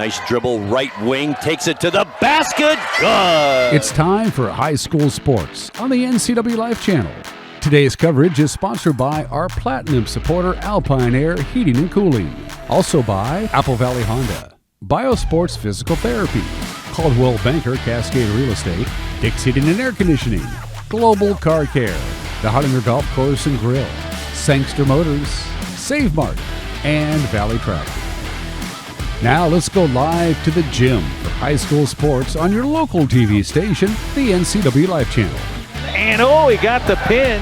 Nice dribble, right wing, takes it to the basket, good! It's time for high school sports on the NCWLIFE channel. Today's coverage is sponsored by our Platinum supporter Alpine Air Heating and Cooling. Also by Apple Valley Honda, Biosports Physical Therapy, Caldwell Banker Cascade Real Estate, Dick's Heating and Air Conditioning, Global Car Care, the Hollinger Golf Course and Grill, Sangster Motors, Save Mart, and Valley Tractor. Now let's go live to the gym for high school sports on your local TV station, the NCWLIFE channel. And he got the pin.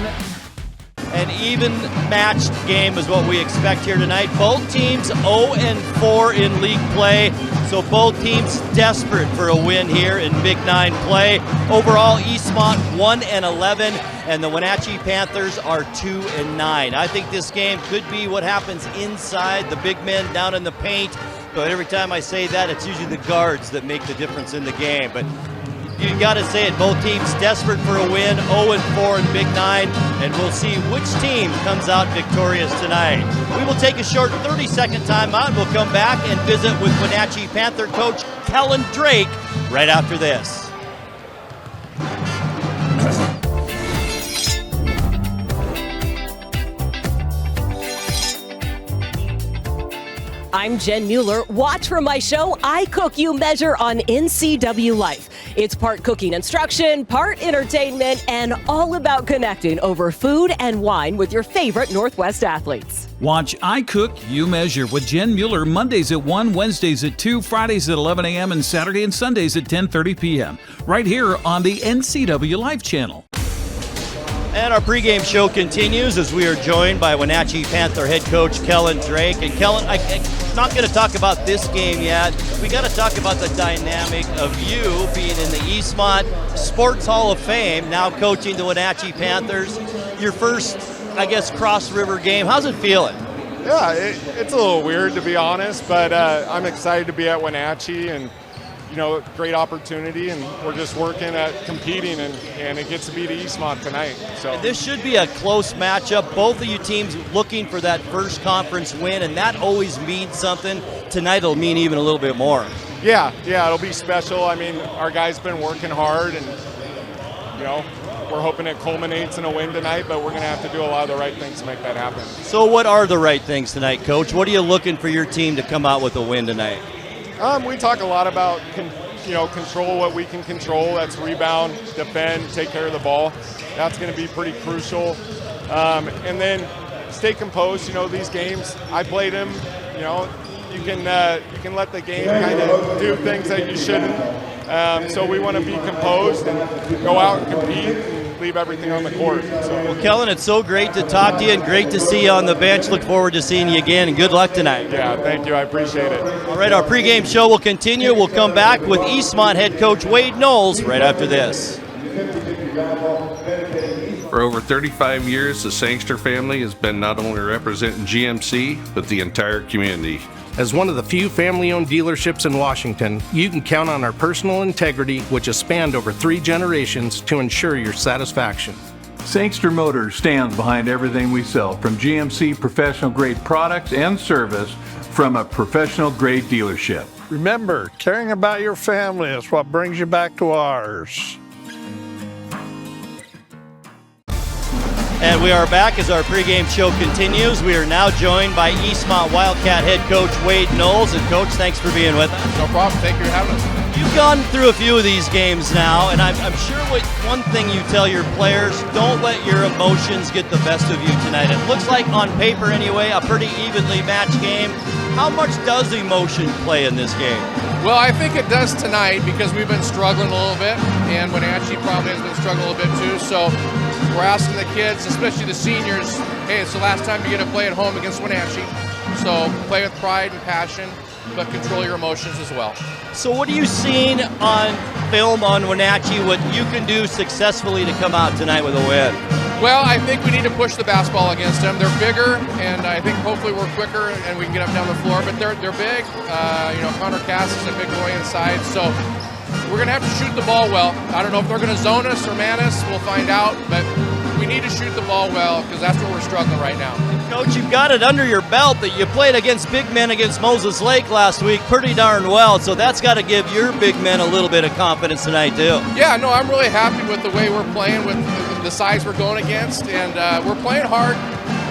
An even matched game is what we expect here tonight. Both teams 0-4 in league play, so both teams desperate for a win here in Big 9 play. Overall, Eastmont 1-11, and the Wenatchee Panthers are 2-9. I think this game could be what happens inside, the big men down in the paint. But every time I say that, it's usually the guards that make the difference in the game. But you got to say it, both teams desperate for a win, 0-4 in Big 9, and we'll see which team comes out victorious tonight. We will take a short 30-second timeout, and we'll come back and visit with Wenatchee Panther coach Kellen Drake right after this. I'm Jen Mueller. Watch for my show, I Cook, You Measure on NCWLIFE. It's part cooking instruction, part entertainment, and all about connecting over food and wine with your favorite Northwest athletes. Watch I Cook, You Measure with Jen Mueller Mondays at 1, Wednesdays at 2, Fridays at 11 a.m., and Saturday and Sundays at 10:30 p.m. right here on the NCWLIFE channel. And our pregame show continues as we are joined by Wenatchee Panther head coach Kellen Drake. And Kellen, I'm not going to talk about this game yet. We got to talk about the dynamic of you being in the Eastmont Sports Hall of Fame, now coaching the Wenatchee Panthers. Your first, I guess, Cross River game. How's it feeling? Yeah, it's a little weird to be honest, but I'm excited to be at Wenatchee and, you know, great opportunity, and we're just working at competing, and it gets to be the Eastmont tonight. So and this should be a close matchup. Both of you teams looking for that first conference win, and that always means something. Tonight it'll mean even a little bit more. Yeah, it'll be special. I mean, our guys been working hard, and you know, we're hoping it culminates in a win tonight, but we're going to have to do a lot of the right things to make that happen. So what are the right things tonight, Coach? What are you looking for your team to come out with a win tonight? We talk a lot about, control what we can control. That's rebound, defend, take care of the ball. That's going to be pretty crucial. And then stay composed. You know, these games, I played them. You know, you can let the game kind of do things that you shouldn't. So we want to be composed and go out and compete and leave everything on the court. So. Well, Kellen, it's so great to talk to you and great to see you on the bench. Look forward to seeing you again, and good luck tonight. Yeah, thank you. I appreciate it. All right, our pregame show will continue. We'll come back with Eastmont head coach Wade Knowles right after this. For over 35 years, the Sangster family has been not only representing GMC, but the entire community. As one of the few family-owned dealerships in Washington, you can count on our personal integrity, which has spanned over 3 generations, to ensure your satisfaction. Sangster Motors stands behind everything we sell, from GMC professional-grade products and service from a professional-grade dealership. Remember, caring about your family is what brings you back to ours. And we are back as our pregame show continues. We are now joined by Eastmont Wildcat head coach Wade Knowles. And Coach, thanks for being with us. No problem. Thank you for having us. You've gone through a few of these games now, and I'm sure one thing you tell your players, don't let your emotions get the best of you tonight. It looks like, on paper anyway, a pretty evenly matched game. How much does emotion play in this game? Well, I think it does tonight because we've been struggling a little bit, and Wenatchee probably has been struggling a little bit too. So we're asking the kids, especially the seniors, hey, it's the last time you get to play at home against Wenatchee. So play with pride and passion, but control your emotions as well. So what are you seeing on film on Wenatchee, what you can do successfully to come out tonight with a win? Well, I think we need to push the basketball against them. They're bigger, and I think hopefully we're quicker and we can get up down the floor. But they're big. Connor Cass is a big boy inside, so we're going to have to shoot the ball well. I don't know if they're going to zone us or man us. We'll find out, but we we need to shoot the ball well because that's where we're struggling right now. Coach, you've got it under your belt that you played against big men against Moses Lake last week pretty darn well, so that's got to give your big men a little bit of confidence tonight too. Yeah, no, I'm really happy with the way we're playing, with the size we're going against, and we're playing hard,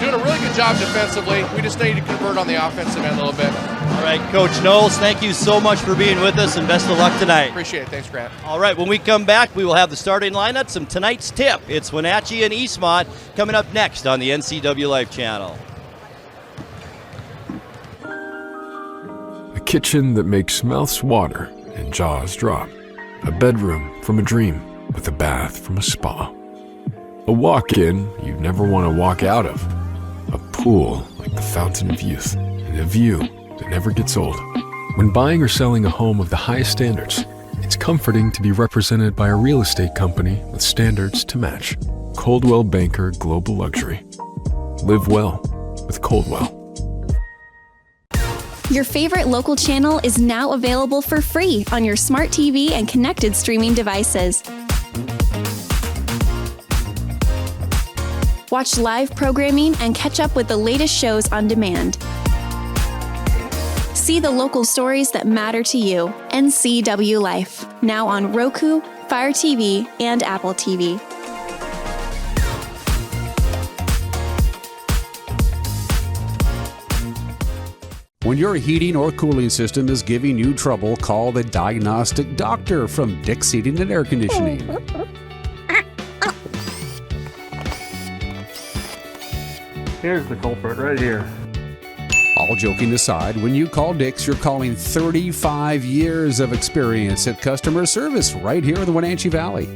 doing a really good job defensively. We just need to convert on the offensive end a little bit. All right, Coach Knowles, thank you so much for being with us, and best of luck tonight. Appreciate it. Thanks, Grant. All right, when we come back, we will have the starting lineups and tonight's tip. It's Wenatchee and Eastmont coming up next on the NCWLIFE channel. A kitchen that makes mouths water and jaws drop. A bedroom from a dream with a bath from a spa. A walk-in you'd never want to walk out of. A pool like the fountain of youth. And a view that never gets old. When buying or selling a home of the highest standards, it's comforting to be represented by a real estate company with standards to match. Coldwell Banker Global Luxury. Live well with Coldwell. Your favorite local channel is now available for free on your smart TV and connected streaming devices. Watch live programming and catch up with the latest shows on demand. See the local stories that matter to you. NCWLIFE, now on Roku, Fire TV, and Apple TV. When your heating or cooling system is giving you trouble, call the diagnostic doctor from Dick's Heating and Air Conditioning. Here's the culprit right here. All joking aside, when you call Dick's, you're calling 35 years of experience at customer service right here in the Wenatchee Valley.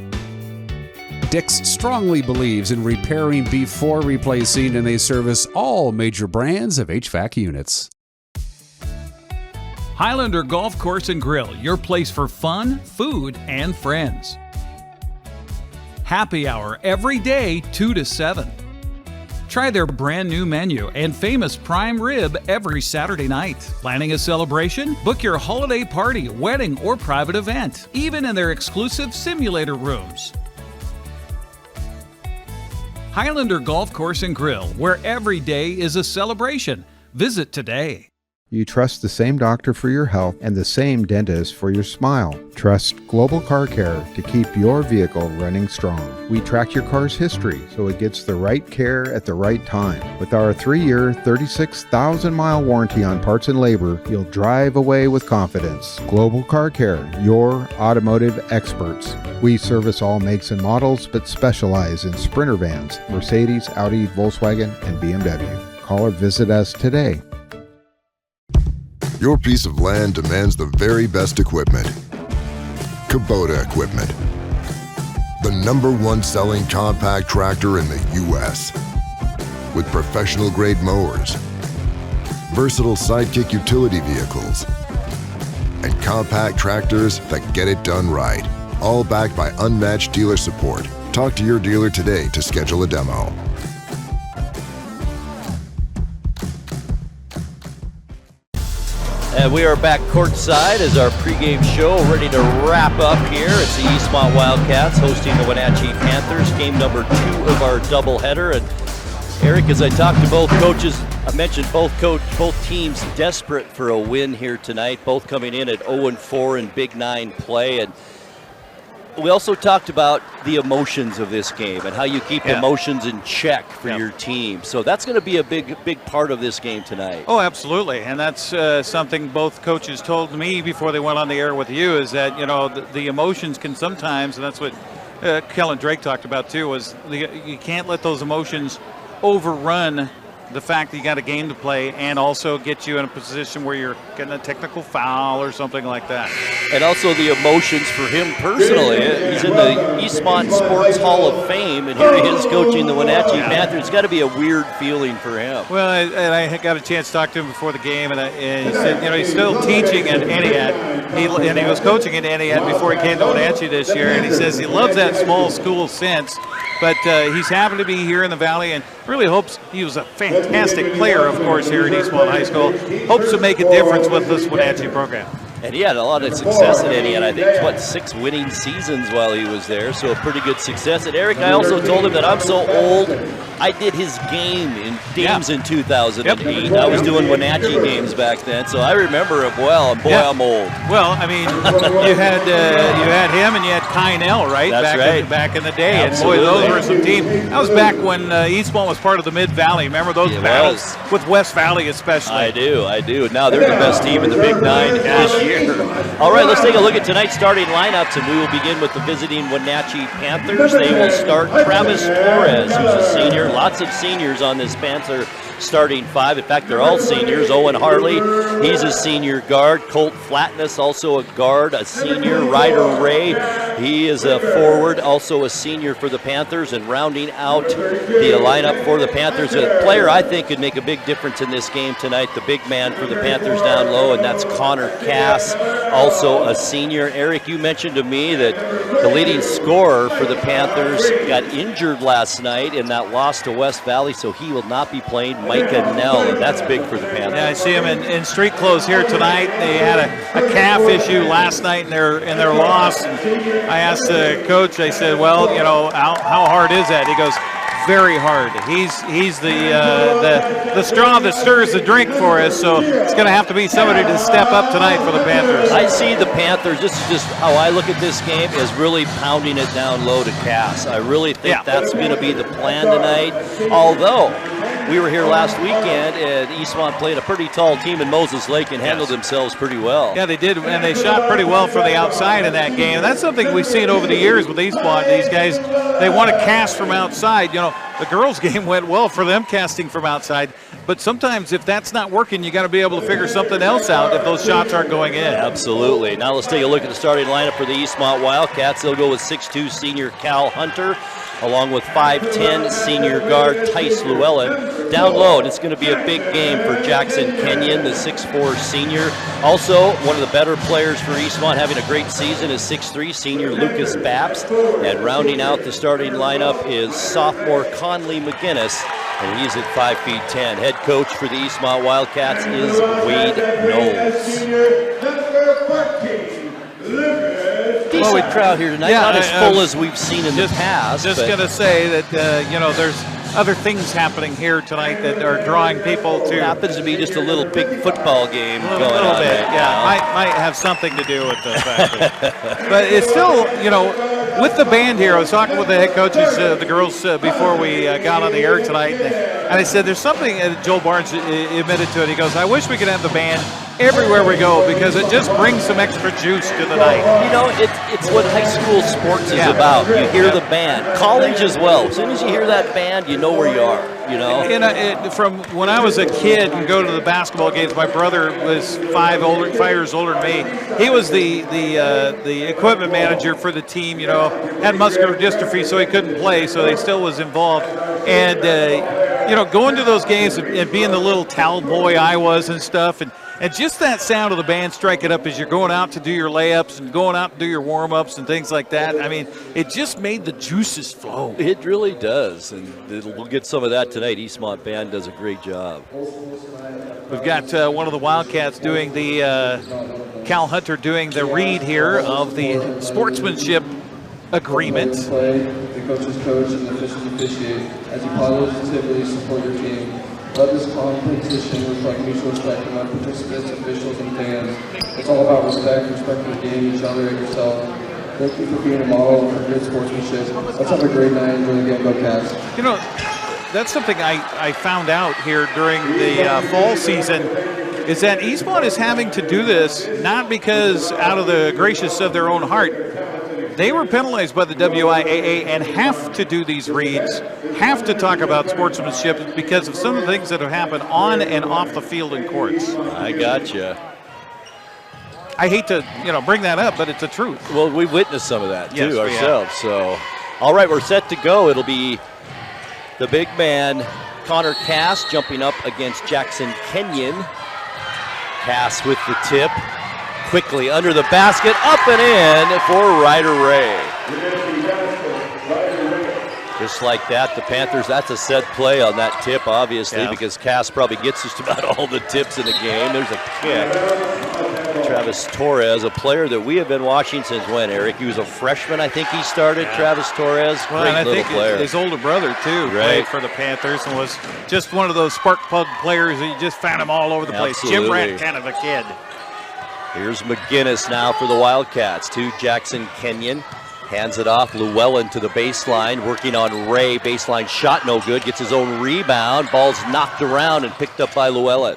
Dick's strongly believes in repairing before replacing, and they service all major brands of HVAC units. Highlander Golf Course and Grill, your place for fun, food, and friends. Happy hour every day, 2 to 7. Try their brand new menu and famous prime rib every Saturday night. Planning a celebration? Book your holiday party, wedding, or private event, even in their exclusive simulator rooms. Highlander Golf Course and Grill, where every day is a celebration. Visit today. You trust the same doctor for your health and the same dentist for your smile. Trust Global Car Care to keep your vehicle running strong. We track your car's history so it gets the right care at the right time. With our 3-year, 36,000-mile warranty on parts and labor, you'll drive away with confidence. Global Car Care, your automotive experts. We service all makes and models, but specialize in Sprinter vans, Mercedes, Audi, Volkswagen, and BMW. Call or visit us today. Your piece of land demands the very best equipment. Kubota equipment. The #1 selling compact tractor in the U.S. With professional grade mowers, versatile sidekick utility vehicles, and compact tractors that get it done right. All backed by unmatched dealer support. Talk to your dealer today to schedule a demo. And we are back courtside as our pregame show ready to wrap up here. It's the Eastmont Wildcats hosting the Wenatchee Panthers, game number 2 of our doubleheader. And Eric, as I talked to both coaches, I mentioned both teams desperate for a win here tonight, both coming in at 0-4 in Big 9 play. And we also talked about the emotions of this game and how you keep emotions in check for your team. So that's going to be a big part of this game tonight. Oh, absolutely. And that's something both coaches told me before they went on the air with you, is that, you know, the emotions can sometimes, and that's what Kellen Drake talked about too, was you can't let those emotions overrun the fact that you got a game to play and also get you in a position where you're getting a technical foul or something like that. And also the emotions for him personally. He's in the Eastmont Sports Hall of Fame, and here he is coaching the Wenatchee Panthers. It's got to be a weird feeling for him. Well, I got a chance to talk to him before the game, and he said, you know, he's still teaching at Entiat, and he was coaching at Entiat before he came to Wenatchee this year, and he says he loves that small school sense, but he's happy to be here in the Valley and really hopes, he was a fantastic player, of course, here at Eastmont High School, hopes to make a difference with this Wenatchee program. And he had a lot of success at NE, and I think, 6 winning seasons while he was there, so a pretty good success. And Eric, I also told him that I'm so old, I did his games in 2008. I was doing Wenatchee games back then, so I remember him well, and boy, I'm old. Well, I mean, you had him and you had Kynell, right? That's right. Back in the day. Absolutely. And boy, those were some teams. That was back when Eastmont was part of the Mid-Valley. Remember those battles with West Valley especially? I do. Now they're the best team in the Big Nine this year. All right, let's take a look at tonight's starting lineups, and we will begin with the visiting Wenatchee Panthers. They will start Travis Torres, who's a senior. Lots of seniors on this Panther starting 5. In fact, they're all seniors. Owen Harley, he's a senior guard. Colt Flatness, also a guard, a senior. Ryder Ray, he is a forward, also a senior for the Panthers. And rounding out the lineup for the Panthers, a player I think could make a big difference in this game tonight, the big man for the Panthers down low, and that's Connor Cass, also a senior. Eric, you mentioned to me that the leading scorer for the Panthers got injured last night in that loss to West Valley, so he will not be playing. Micah Nell, and that's big for the Panthers. Yeah, I see him in street clothes here tonight. They had a calf issue last night in their loss. And I asked the coach, I said, well, you know, how hard is that? He goes, very hard. He's the straw that stirs the drink for us, so it's going to have to be somebody to step up tonight for the Panthers. I see the Panthers, this is just how I look at this game, is really pounding it down low to Cass. I really think that's going to be the plan tonight, although we were here last weekend, and Eastmont played a pretty tall team in Moses Lake and handled themselves pretty well. Yeah, they did, and they shot pretty well from the outside in that game. And that's something we've seen over the years with Eastmont. These guys, they want to cast from outside. You know, the girls' game went well for them casting from outside, but sometimes if that's not working, you got to be able to figure something else out if those shots aren't going in. Absolutely. Now let's take a look at the starting lineup for the Eastmont Wildcats. They'll go with 6'2" senior Cal Hunter, along with 5'10" senior guard Tice Llewellyn. Down low, and it's going to be a big game for Jackson Kenyon, the 6'4" senior. Also, one of the better players for Eastmont, having a great season, is 6'3" senior Lucas Babst. And rounding out the starting lineup is sophomore Conley McGinnis, and he's at 5'10". Head coach for the Eastmont Wildcats is Wade Knowles. Decent crowd here tonight, not as full as we've seen in the past. Just going to say that, you know, there's other things happening here tonight that are drawing people to. It happens to be just a little big football game going on. A little bit, might have something to do with the fact. But it's still, you know, with the band here, I was talking with the head coaches, the girls, before we got on the air tonight, and I said, there's something, Joel Barnes admitted to it. He goes, I wish we could have the band everywhere we go, because it just brings some extra juice to the night. You know, it's what high school sports is about. You hear the band. College as well. As soon as you hear that band, you know where you are, you know? And from when I was a kid and go to the basketball games, my brother was 5 years older than me. He was the equipment manager for the team, you know, had muscular dystrophy, so he couldn't play, so he still was involved. And, you know, going to those games and being the little towel boy I was and stuff, and just that sound of the band striking up as you're going out to do your layups and going out to do your warm-ups and things like that, I mean, it just made the juices flow. It really does, and we'll get some of that tonight. Eastmont band does a great job. We've got one of the Wildcats doing the, Cal Hunter doing the read here of the sportsmanship agreement. The coaches coach and the officials officiate as you positively support your team. Let this competition reflect mutual respect among participants, officials, and fans. It's all about respect for the game, each other, and yourself. Thank you for being a model for good sportsmanship. Let's have a great night. Enjoy the game. Go Cats. You know, that's something I found out here during the fall season, is that Eastmont is having to do this not because out of the gracious of their own heart. They were penalized by the WIAA and have to do these reads, have to talk about sportsmanship because of some of the things that have happened on and off the field in courts. I gotcha. I hate to, you know, bring that up, but it's the truth. Well, we've witnessed some of that too ourselves. Have. So, all right, we're set to go. It'll be the big man, Connor Cass, jumping up against Jackson Kenyon. Cass with the tip. Quickly under the basket, up and in for Ryder Ray. just like that, the Panthers, that's a set play on that tip, obviously, Yeah. because Cass probably gets just about all the tips in the game. There's a kick. Travis Torres, a player that we have been watching since when, Eric? He was a freshman, I think he started, Travis Torres. Well, Great and I little think player. his older brother, too, played for the Panthers and was just one of those spark plug players that you just found him all over the place. Jim Absolutely. Rat kind of a kid. Here's McGinnis now for the Wildcats to Jackson Kenyon. Hands it off, Llewellyn to the baseline, working on Ray. Baseline shot no good, gets his own rebound. Ball's knocked around and picked up by Llewellyn.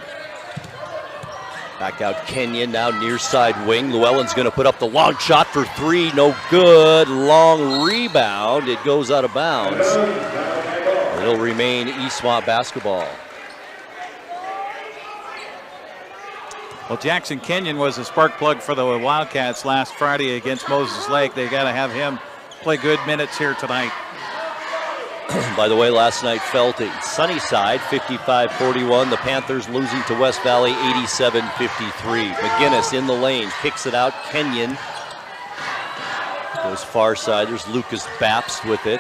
Back out Kenyon, now near side wing. Llewellyn's going to put up the long shot for three, no good. Long rebound, it goes out of bounds. It'll remain Eastmont basketball. Well, Jackson Kenyon was a spark plug for the Wildcats last Friday against Moses Lake. They got to have him play good minutes here tonight. By the way, last night fell to Sunnyside, 55-41. The Panthers losing to West Valley, 87-53. McGinnis in the lane, kicks it out. Kenyon goes far side. There's Lucas Bapst with it.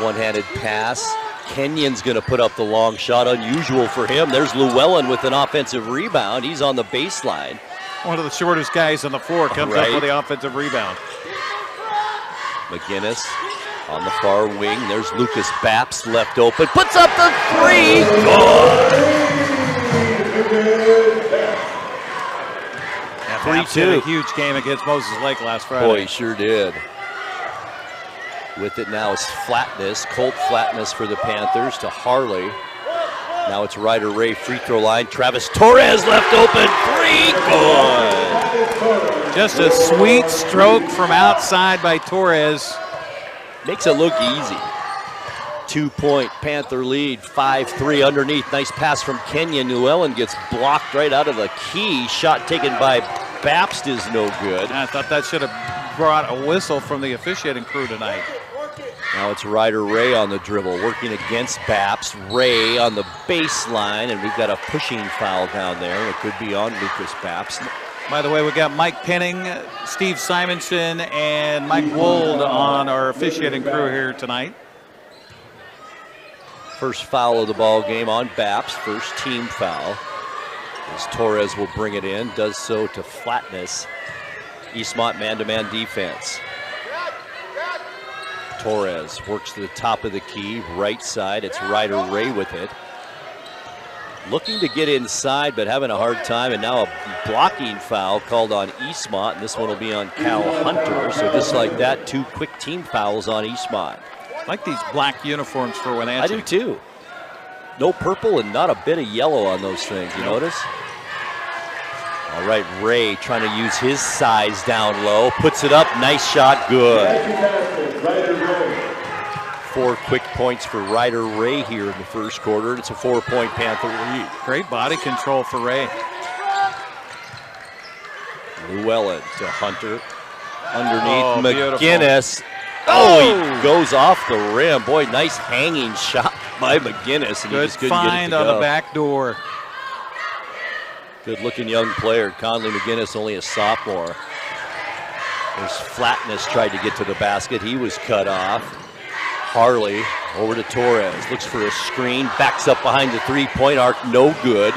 One-handed pass. Kenyon's going to put up the long shot, unusual for him. There's Llewellyn with an offensive rebound. He's on the baseline. One of the shortest guys on the floor comes up with the offensive rebound. McGinnis on the far wing. There's Lucas Bapst left open. Puts up the three. Bapst had a huge game against Moses Lake last Friday. Boy, he sure did. With it now is Flatness, Colt Flatness for the Panthers to Harley. Now it's Ryder Ray free throw line. Travis Torres left open, three, good. Just a sweet stroke from outside by Torres. Makes it look easy. 2-point Panther lead, 5-3 underneath. Nice pass from Kenyon. Llewellyn gets blocked right out of the key. Shot taken by Bapst is no good. I thought that should have brought a whistle from the officiating crew tonight. Now it's Ryder Ray on the dribble, working against Bapst. Ray on the baseline, and we've got a pushing foul down there. It could be on Lucas Bapst. By the way, we got Mike Penning, Steve Simonson, and Mike Wold on our officiating crew here tonight. First foul of the ball game on Bapst, first team foul. As Torres will bring it in, does so to Flatness. Eastmont man-to-man defense. Torres works to the top of the key, right side. It's Ryder Ray with it. Looking to get inside, but having a hard time, and now a blocking foul called on Eastmont, and this one will be on Cal Hunter. So just like that, two quick team fouls on Eastmont. I like these black uniforms for Wenatchee. I do too. No purple and not a bit of yellow on those things, you notice? All right, Ray trying to use his size down low, puts it up, nice shot, good. 4 quick points for Ryder Ray here in the first quarter. It's a 4-point Panther lead. Great body control for Ray. Llewellyn to Hunter. Underneath, McGinnis. Oh, he goes off the rim. Boy, nice hanging shot by McGinnis. And good he just couldn't get it find to on go. the back door. Good-looking young player. Conley McGinnis, only a sophomore. There's Flatness tried to get to the basket. He was cut off. Harley over to Torres. Looks for a screen. Backs up behind the three-point arc. No good.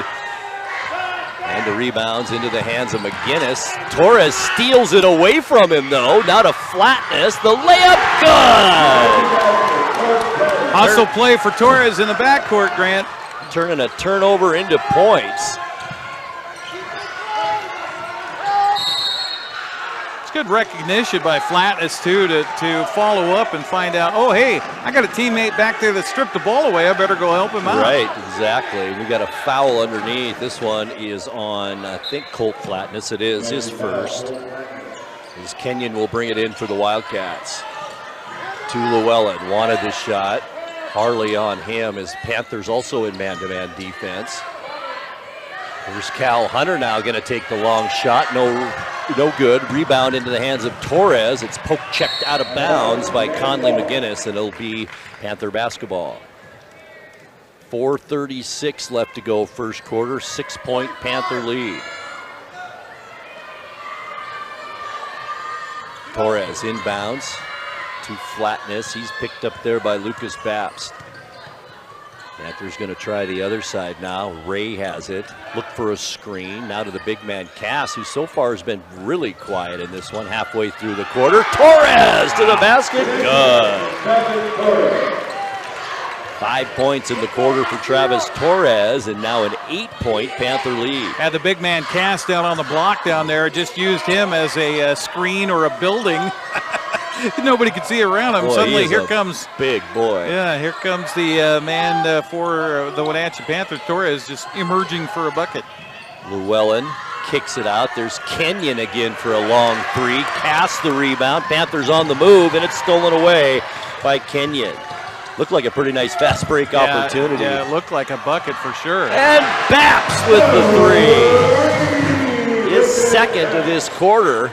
And the rebounds into the hands of McGinnis. Torres steals it away from him, though. Now to Flatness. The layup, good! Also play for Torres in the backcourt, Grant. Turning a turnover into points. Good recognition by Flatness, too, to follow up and find out, oh, hey, I got a teammate back there that stripped the ball away. I better go help him out. Right, exactly. We got a foul underneath. This one is on, I think, Colt Flatness. It is his first. As Kenyon will bring it in for the Wildcats. To Llewellyn, wanted the shot. Harley on him as Panthers also in man-to-man defense. There's Cal Hunter now going to take the long shot. No good. Rebound into the hands of Torres. It's poke checked out of bounds by Conley McGinnis, and it'll be Panther basketball. 4:36 left to go first quarter. 6-point Panther lead. Torres inbounds to Flatness. He's picked up there by Lucas Babst. Panthers going to try the other side now. Ray has it. Look for a screen. Now to the big man, Cass, who so far has been really quiet in this one. Halfway through the quarter. Torres to the basket. Good. 5 points in the quarter for Travis Torres, and now an 8-point Panther lead. Had the big man Cass down on the block down there. Just used him as a screen or a building. Nobody could see around him. Boy, Suddenly, here comes big boy. Yeah, here comes the man for the Wenatchee Panthers. Torres just emerging for a bucket. Llewellyn kicks it out. There's Kenyon again for a long three. Cass the rebound. Panthers on the move, and it's stolen away by Kenyon. Looked like a pretty nice fast break opportunity. Yeah, it looked like a bucket for sure. And Babs with the three. His second of this quarter.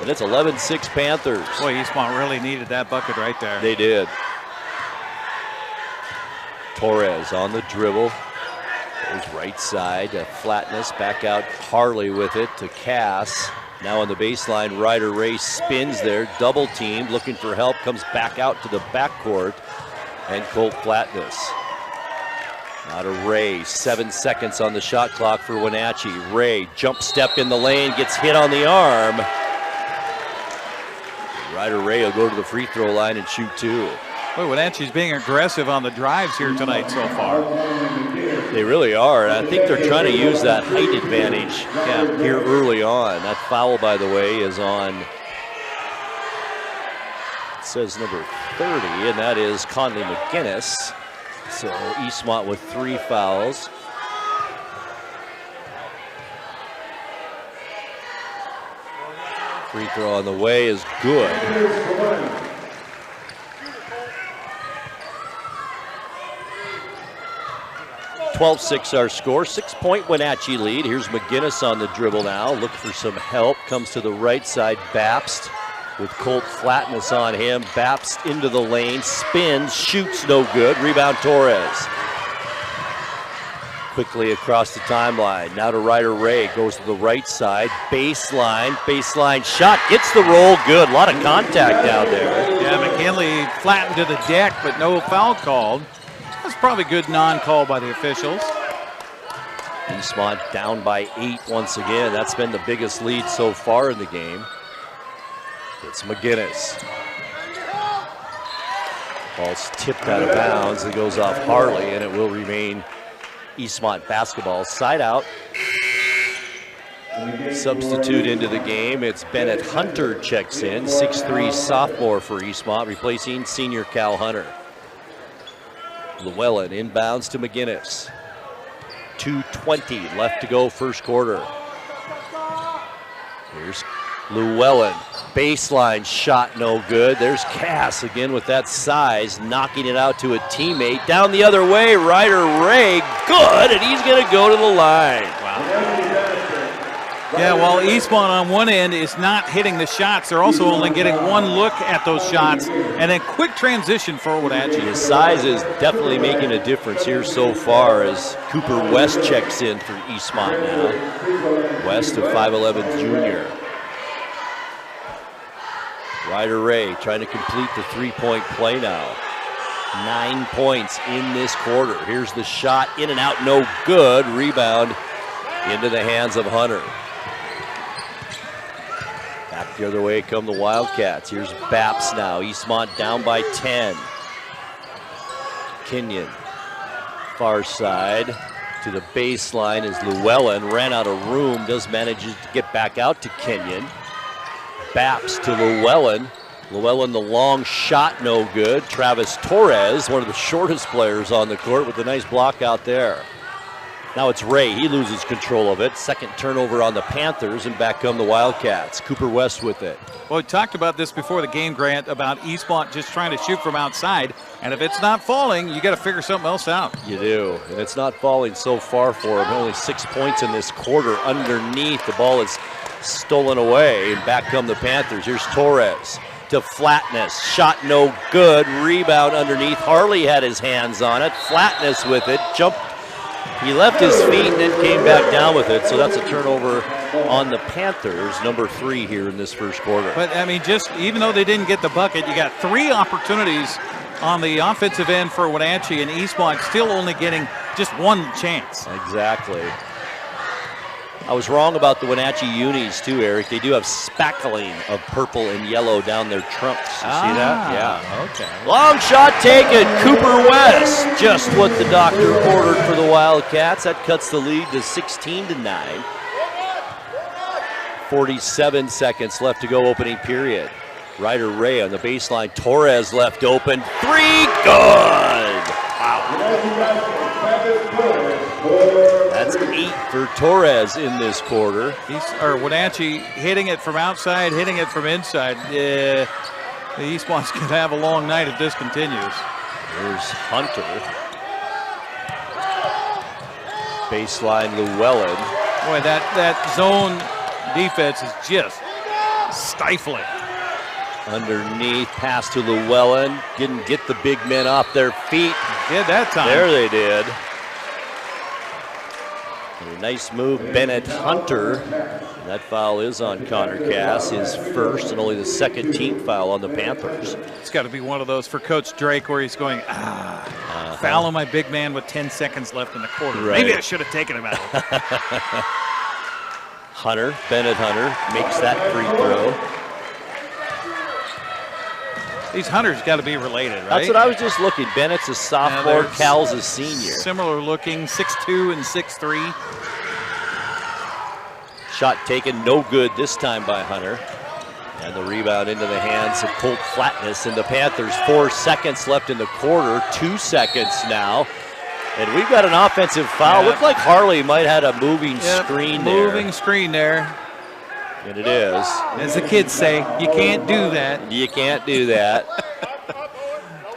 And it's 11-6 Panthers. Boy, Eastmont really needed that bucket right there. They did. Torres on the dribble. Goes right side to Flatness. Back out Harley with it to Cass. Now on the baseline, Ryder Ray spins there. Double teamed, looking for help. Comes back out to the backcourt. And Colt Flatness. Now to Ray, 7 seconds on the shot clock for Wenatchee. Ray, jump step in the lane, gets hit on the arm. Ryder Ray will go to the free throw line and shoot two. Boy, Wenatchee's being aggressive on the drives here tonight so far. They really are. I think they're trying to use that height advantage here early on. That foul, by the way, is on, it says number 30, and that is Conley McGinnis. So Eastmont with 3 fouls. Free throw on the way is good. 12-6 our score. 6-point Wenatchee lead. Here's McGinnis on the dribble now. Look for some help. Comes to the right side. Babst with Colt Flatness on him. Babst into the lane. Spins. Shoots no good. Rebound Torres. Quickly across the timeline. Now to Ryder Ray. Goes to the right side. Baseline. Baseline shot. Gets the roll. Good. A lot of contact down there. Yeah, McKinley flattened to the deck, but no foul called. That's probably good non-call by the officials. Eastmont down by 8 once again. That's been the biggest lead so far in the game. It's McGinnis. Ball's tipped out of bounds. It goes off Harley, and it will remain Eastmont basketball. Side out. Substitute into the game. It's Bennett Hunter checks in. 6'3" sophomore for Eastmont, replacing senior Cal Hunter. Llewellyn inbounds to McGinnis. 2:20 left to go first quarter. Here's Llewellyn. Baseline shot no good. There's Cass again with that size, knocking it out to a teammate. Down the other way, Ryder Ray, good, and he's going to go to the line. Wow. Yeah, while Eastmont on one end is not hitting the shots, they're also only getting one look at those shots, and then quick transition for Wenatchee. His size is definitely making a difference here so far as Cooper West checks in for Eastmont now. West, a 5'11" junior. Ryder Ray trying to complete the three-point play now. 9 points in this quarter. Here's the shot, in and out, no good. Rebound into the hands of Hunter. Back the other way come the Wildcats. Here's Baps now. Eastmont down by 10. Kenyon, far side to the baseline as Llewellyn ran out of room. Does manage to get back out to Kenyon. Baps to Llewellyn. Llewellyn, the long shot, no good. Travis Torres, one of the shortest players on the court, with a nice block out there. Now it's Ray. He loses control of it. Second turnover on the Panthers, and back come the Wildcats. Cooper West with it. Well, we talked about this before the game, Grant, about Eastmont just trying to shoot from outside, and if it's not falling, you got to figure something else out. You do, and it's not falling so far for him. Only 6 points in this quarter underneath. The ball is stolen away, and back come the Panthers. Here's Torres to Flatness. Shot no good. Rebound underneath. Harley had his hands on it. Flatness with it. Jumped. He left his feet and then came back down with it. So that's a turnover on the Panthers, number 3 here in this first quarter. But, I mean, just even though they didn't get the bucket, you got 3 opportunities on the offensive end for Wenatchee, and Eastmont still only getting just 1 chance. Exactly. I was wrong about the Wenatchee unis too, Eric. They do have spackling of purple and yellow down their trunks. You see that? Yeah. Okay. Long shot taken. Cooper West. Just what the doctor ordered for the Wildcats. That cuts the lead to 16-9. 47 seconds left to go, opening period. Ryder Ray on the baseline. Torres left open. 3, good. Wow. That's 8 for Torres in this quarter. Wenatchee hitting it from outside, hitting it from inside. The Eastmont's going to have a long night if this continues. There's Hunter. Baseline Llewellyn. Boy, that zone defense is just stifling. Underneath, pass to Llewellyn. Didn't get the big men off their feet. Did that time. There they did. And a nice move, Bennett Hunter. And that foul is on Connor Cass, his first and only the second team foul on the Panthers. It's got to be one of those for Coach Drake where he's going, foul on my big man with 10 seconds left in the quarter. Right. Maybe I should have taken him out. Hunter, Bennett Hunter, makes that free throw. These Hunters got to be related, right? That's what I was just looking. Bennett's a sophomore, Cal's a senior. Similar looking, 6'2" and 6'3". Shot taken, no good this time by Hunter. And the rebound into the hands of Colt Flatness, and the Panthers 4 seconds left in the quarter, 2 seconds now. And we've got an offensive foul. Yep. Looked like Harley might have had a moving screen there. Moving screen there. And it is. As the kids say, you can't do that. You can't do that.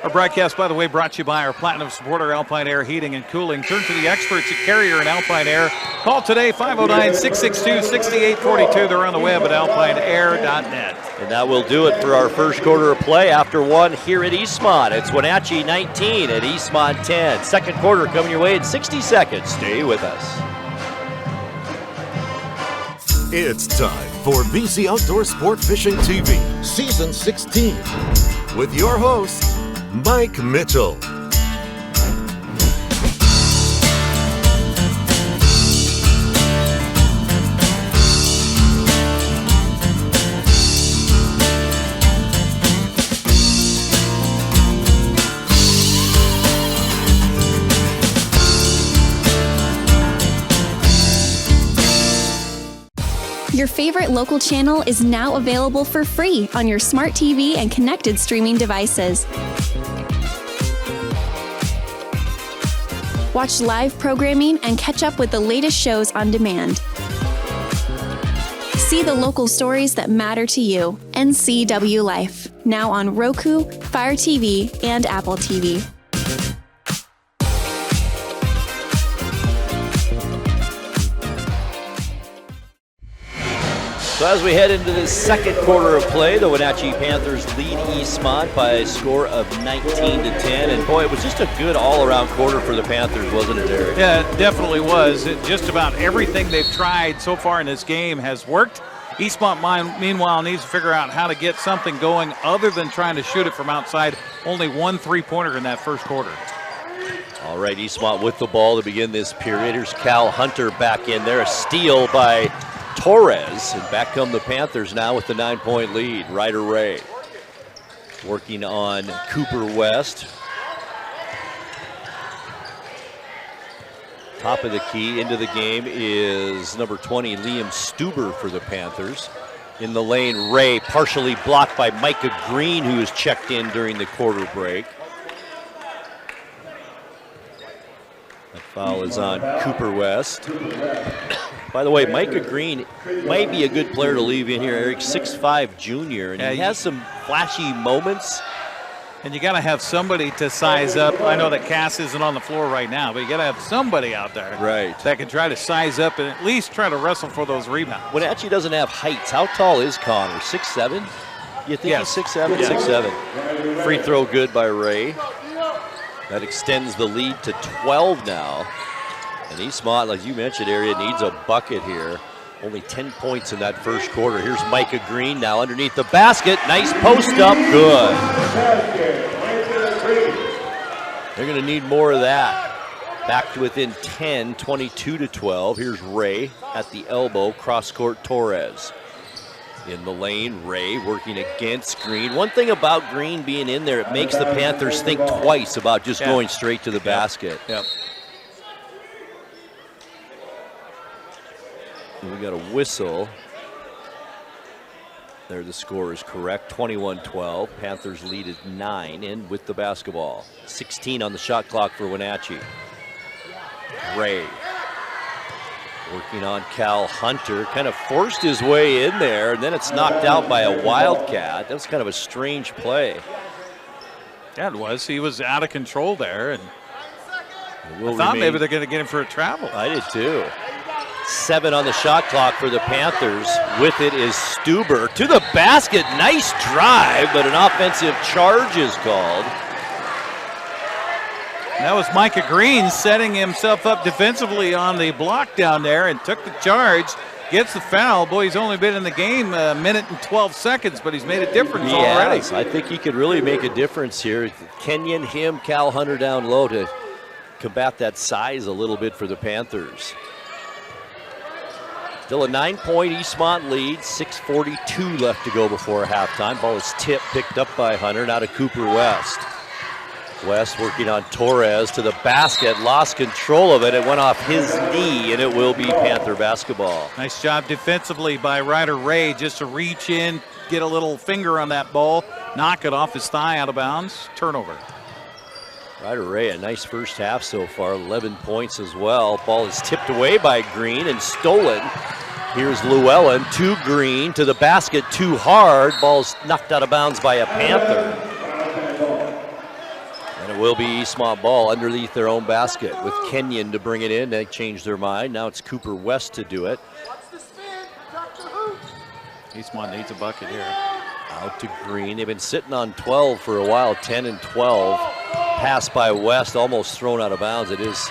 Our broadcast, by the way, brought to you by our Platinum supporter, Alpine Air Heating and Cooling. Turn to the experts at Carrier and Alpine Air. Call today, 509-662-6842. They're on the web at alpineair.net. And that will do it for our first quarter of play after 1 here at Eastmont. It's Wenatchee 19 at Eastmont 10. Second quarter coming your way in 60 seconds. Stay with us. It's time for BC Outdoor Sport Fishing TV, Season 16, with your host, Mike Mitchell. Your favorite local channel is now available for free on your smart TV and connected streaming devices. Watch live programming and catch up with the latest shows on demand. See the local stories that matter to you. NCWLIFE, now on Roku, Fire TV, and Apple TV. So as we head into the second quarter of play, the Wenatchee Panthers lead Eastmont by a score of 19-10. And boy, it was just a good all-around quarter for the Panthers, wasn't it, Eric? Yeah, it definitely was. Just about everything they've tried so far in this game has worked. Eastmont, meanwhile, needs to figure out how to get something going other than trying to shoot it from outside. Only 1 3-pointer in that first quarter. All right, Eastmont with the ball to begin this period. Here's Cal Hunter back in there. A steal by Torres, and back come the Panthers now with the 9-point lead. Ryder Ray working on Cooper West. Top of the key into the game is number 20, Liam Stuber for the Panthers. In the lane, Ray partially blocked by Micah Green, who was checked in during the quarter break. That foul is on Cooper West. By the way, Micah Green might be a good player to leave in here, Eric. 6'5" junior, and he has some flashy moments. And you got to have somebody to size up. I know that Cass isn't on the floor right now, but you got to have somebody out there that can try to size up and at least try to wrestle for those rebounds. Wenatchee doesn't have heights. How tall is Connor? 6'7"? You think he's 6'7"? Yeah. 6'7". Free throw good by Ray. That extends the lead to 12 now. And Eastmont, like you mentioned, area needs a bucket here. Only 10 points in that first quarter. Here's Micah Green now underneath the basket. Nice post up, good. They're going to need more of that. Back to within 10, 22-12. Here's Ray at the elbow, cross-court Torres. In the lane, Ray working against Green. One thing about Green being in there, it makes the Panthers think twice about just going straight to the basket. Yep. We got a whistle. There, the score is correct. 21-12. Panthers lead at 9 and with the basketball. 16 on the shot clock for Wenatchee. Ray working on Cal Hunter. Kind of forced his way in there, and then it's knocked out by a Wildcat. That was kind of a strange play. Yeah, it was. He was out of control there, and I thought maybe they're going to get him for a travel. I did too. 7 on the shot clock for the Panthers. With it is Stuber to the basket. Nice drive, but an offensive charge is called. That was Micah Green setting himself up defensively on the block down there and took the charge, gets the foul. Boy, he's only been in the game a minute and 12 seconds, but he's made a difference already. I think he could really make a difference here. Kenyon, him, Cal Hunter down low to combat that size a little bit for the Panthers. Still a 9-point Eastmont lead, 6:42 left to go before halftime. Ball is tipped, picked up by Hunter, now to Cooper West. West working on Torres to the basket, lost control of it. It went off his knee, and it will be Panther basketball. Nice job defensively by Ryder Ray just to reach in, get a little finger on that ball, knock it off his thigh out of bounds. Turnover. Ryder Ray, a nice first half so far, 11 points as well. Ball is tipped away by Green and stolen. Here's Llewellyn to Green, to the basket, too hard. Ball's knocked out of bounds by a Panther. And it will be Eastmont ball underneath their own basket with Kenyon to bring it in. They changed their mind. Now it's Cooper West to do it. Eastmont needs a bucket here. Out to Green. They've been sitting on 12 for a while, 10 and 12. Pass by West, almost thrown out of bounds. It is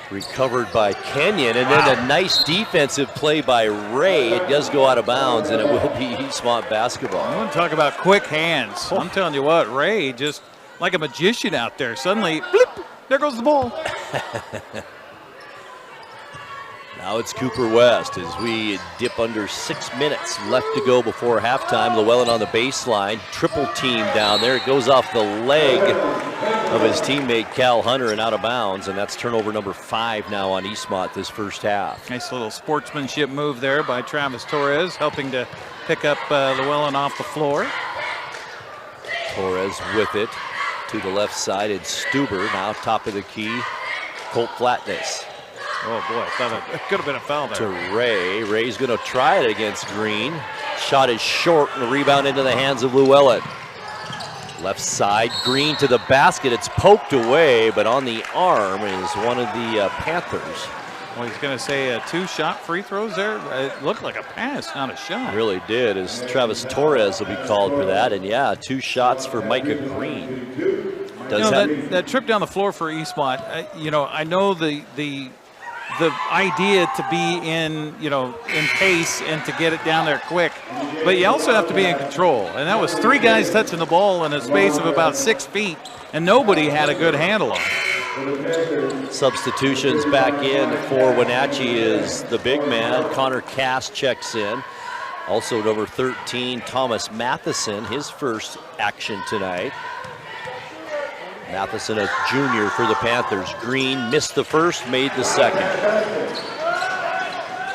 recovered by Kenyon, and then a nice defensive play by Ray. It does go out of bounds, and it will be Eastmont basketball. I want to talk about quick hands. I'm telling you what, Ray just like a magician out there. Suddenly, blip, there goes the ball. Now it's Cooper West as we dip under 6 minutes left to go before halftime. Llewellyn on the baseline, triple team down there. It goes off the leg of his teammate Cal Hunter and out of bounds, and that's turnover number 5 now on Eastmont this first half. Nice little sportsmanship move there by Travis Torres, helping to pick up Llewellyn off the floor. Torres with it to the left side. It's Stuber now top of the key. Colt Flatness. Oh boy, I thought it could have been a foul there. To Ray. Ray's going to try it against Green. Shot is short and the rebound into the hands of Llewellyn. Left side, Green to the basket. It's poked away, but on the arm is one of the Panthers. Well, he's going to say 2 shot free throws there. It looked like a pass, not a shot. It really did, as Travis Torres will be called for that. And yeah, 2 shots for Micah Green. That trip down the floor for Eastmont, I know the idea to be in pace and to get it down there quick, but you also have to be in control. And that was 3 guys touching the ball in a space of about 6 feet, and nobody had a good handle on it. Substitutions back in for Wenatchee is the big man. Connor Cass checks in. Also number 13, Thomas Matheson, his first action tonight. Matheson, a junior for the Panthers. Green missed the first, made the second.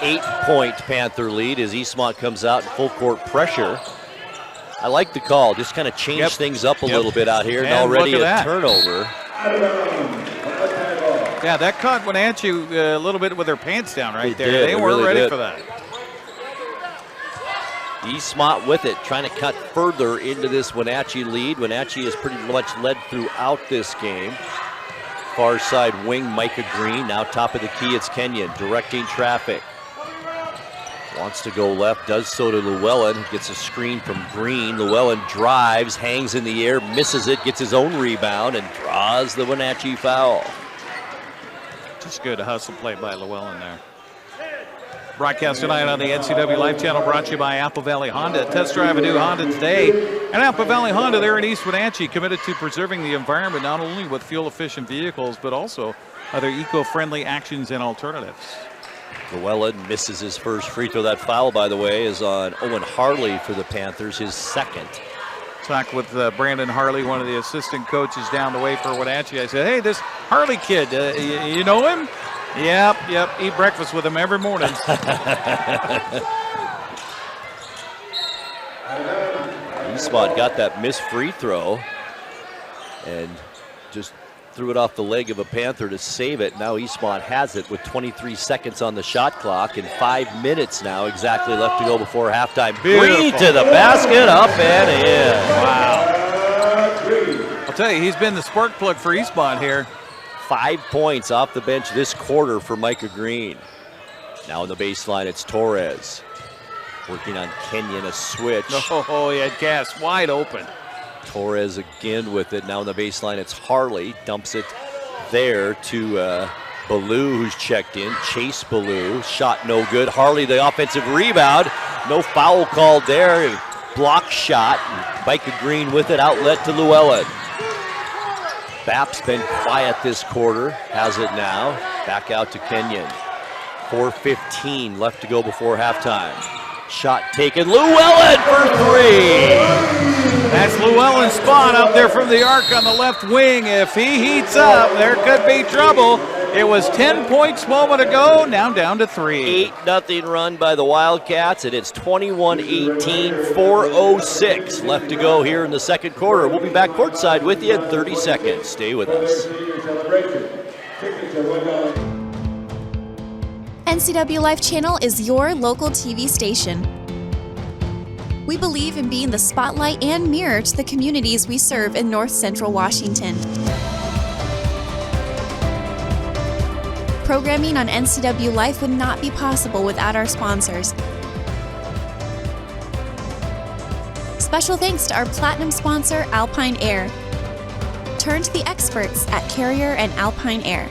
8-point Panther lead as Eastmont comes out in full court pressure. I like the call, just kind of change things up a little bit out here, and already a turnover. Yeah, that caught Wenatchee a little bit with their pants down right there. They weren't really ready for that. Eastmont with it, trying to cut further into this Wenatchee lead. Wenatchee has pretty much led throughout this game. Far side wing, Micah Green. Now top of the key, it's Kenyon directing traffic. Wants to go left, does so to Llewellyn. Gets a screen from Green. Llewellyn drives, hangs in the air, misses it, gets his own rebound, and draws the Wenatchee foul. Just good hustle play by Llewellyn there. Broadcast tonight on the NCW Life channel, brought to you by Apple Valley Honda. Test drive a new Honda today. And Apple Valley Honda there in East Wenatchee, committed to preserving the environment, not only with fuel-efficient vehicles, but also other eco-friendly actions and alternatives. Llewellyn misses his first free throw. That foul, by the way, is on Owen Harley for the Panthers, his second. Talked with Brandon Harley, one of the assistant coaches down the way for Wenatchee. I said, hey, this Harley kid, you know him? Yep, eat breakfast with him every morning. Eastmont got that missed free throw and just threw it off the leg of a Panther to save it. Now Eastmont has it with 23 seconds on the shot clock and 5 minutes now exactly left to go before halftime. Green to the basket, up and in. Wow. I'll tell you, he's been the spark plug for Eastmont here. 5 points off the bench this quarter for Micah Green. Now on the baseline, it's Torres. Working on Kenyon, a switch. Oh, he had Cass wide open. Torres again with it. Now on the baseline, it's Harley. Dumps it there to Ballou, who's checked in. Chase Ballou. Shot no good. Harley, the offensive rebound. No foul called there. Block shot. Micah Green with it. Outlet to Llewellyn. Bapp's been quiet this quarter. Has it now. Back out to Kenyon. 4:15 left to go before halftime. Shot taken. Llewellyn for three. That's Llewellyn's spot up there from the arc on the left wing. If he heats up, there could be trouble. It was 10 points a moment ago, now down to 3. 8-0 run by the Wildcats, and it's 21-18, 4:06 left to go here in the second quarter. We'll be back courtside with you in 30 seconds. Stay with us. NCW Life Channel is your local TV station. We believe in being the spotlight and mirror to the communities we serve in North Central Washington. Programming on NCW Life would not be possible without our sponsors. Special thanks to our platinum sponsor, Alpine Air. Turn to the experts at Carrier and Alpine Air.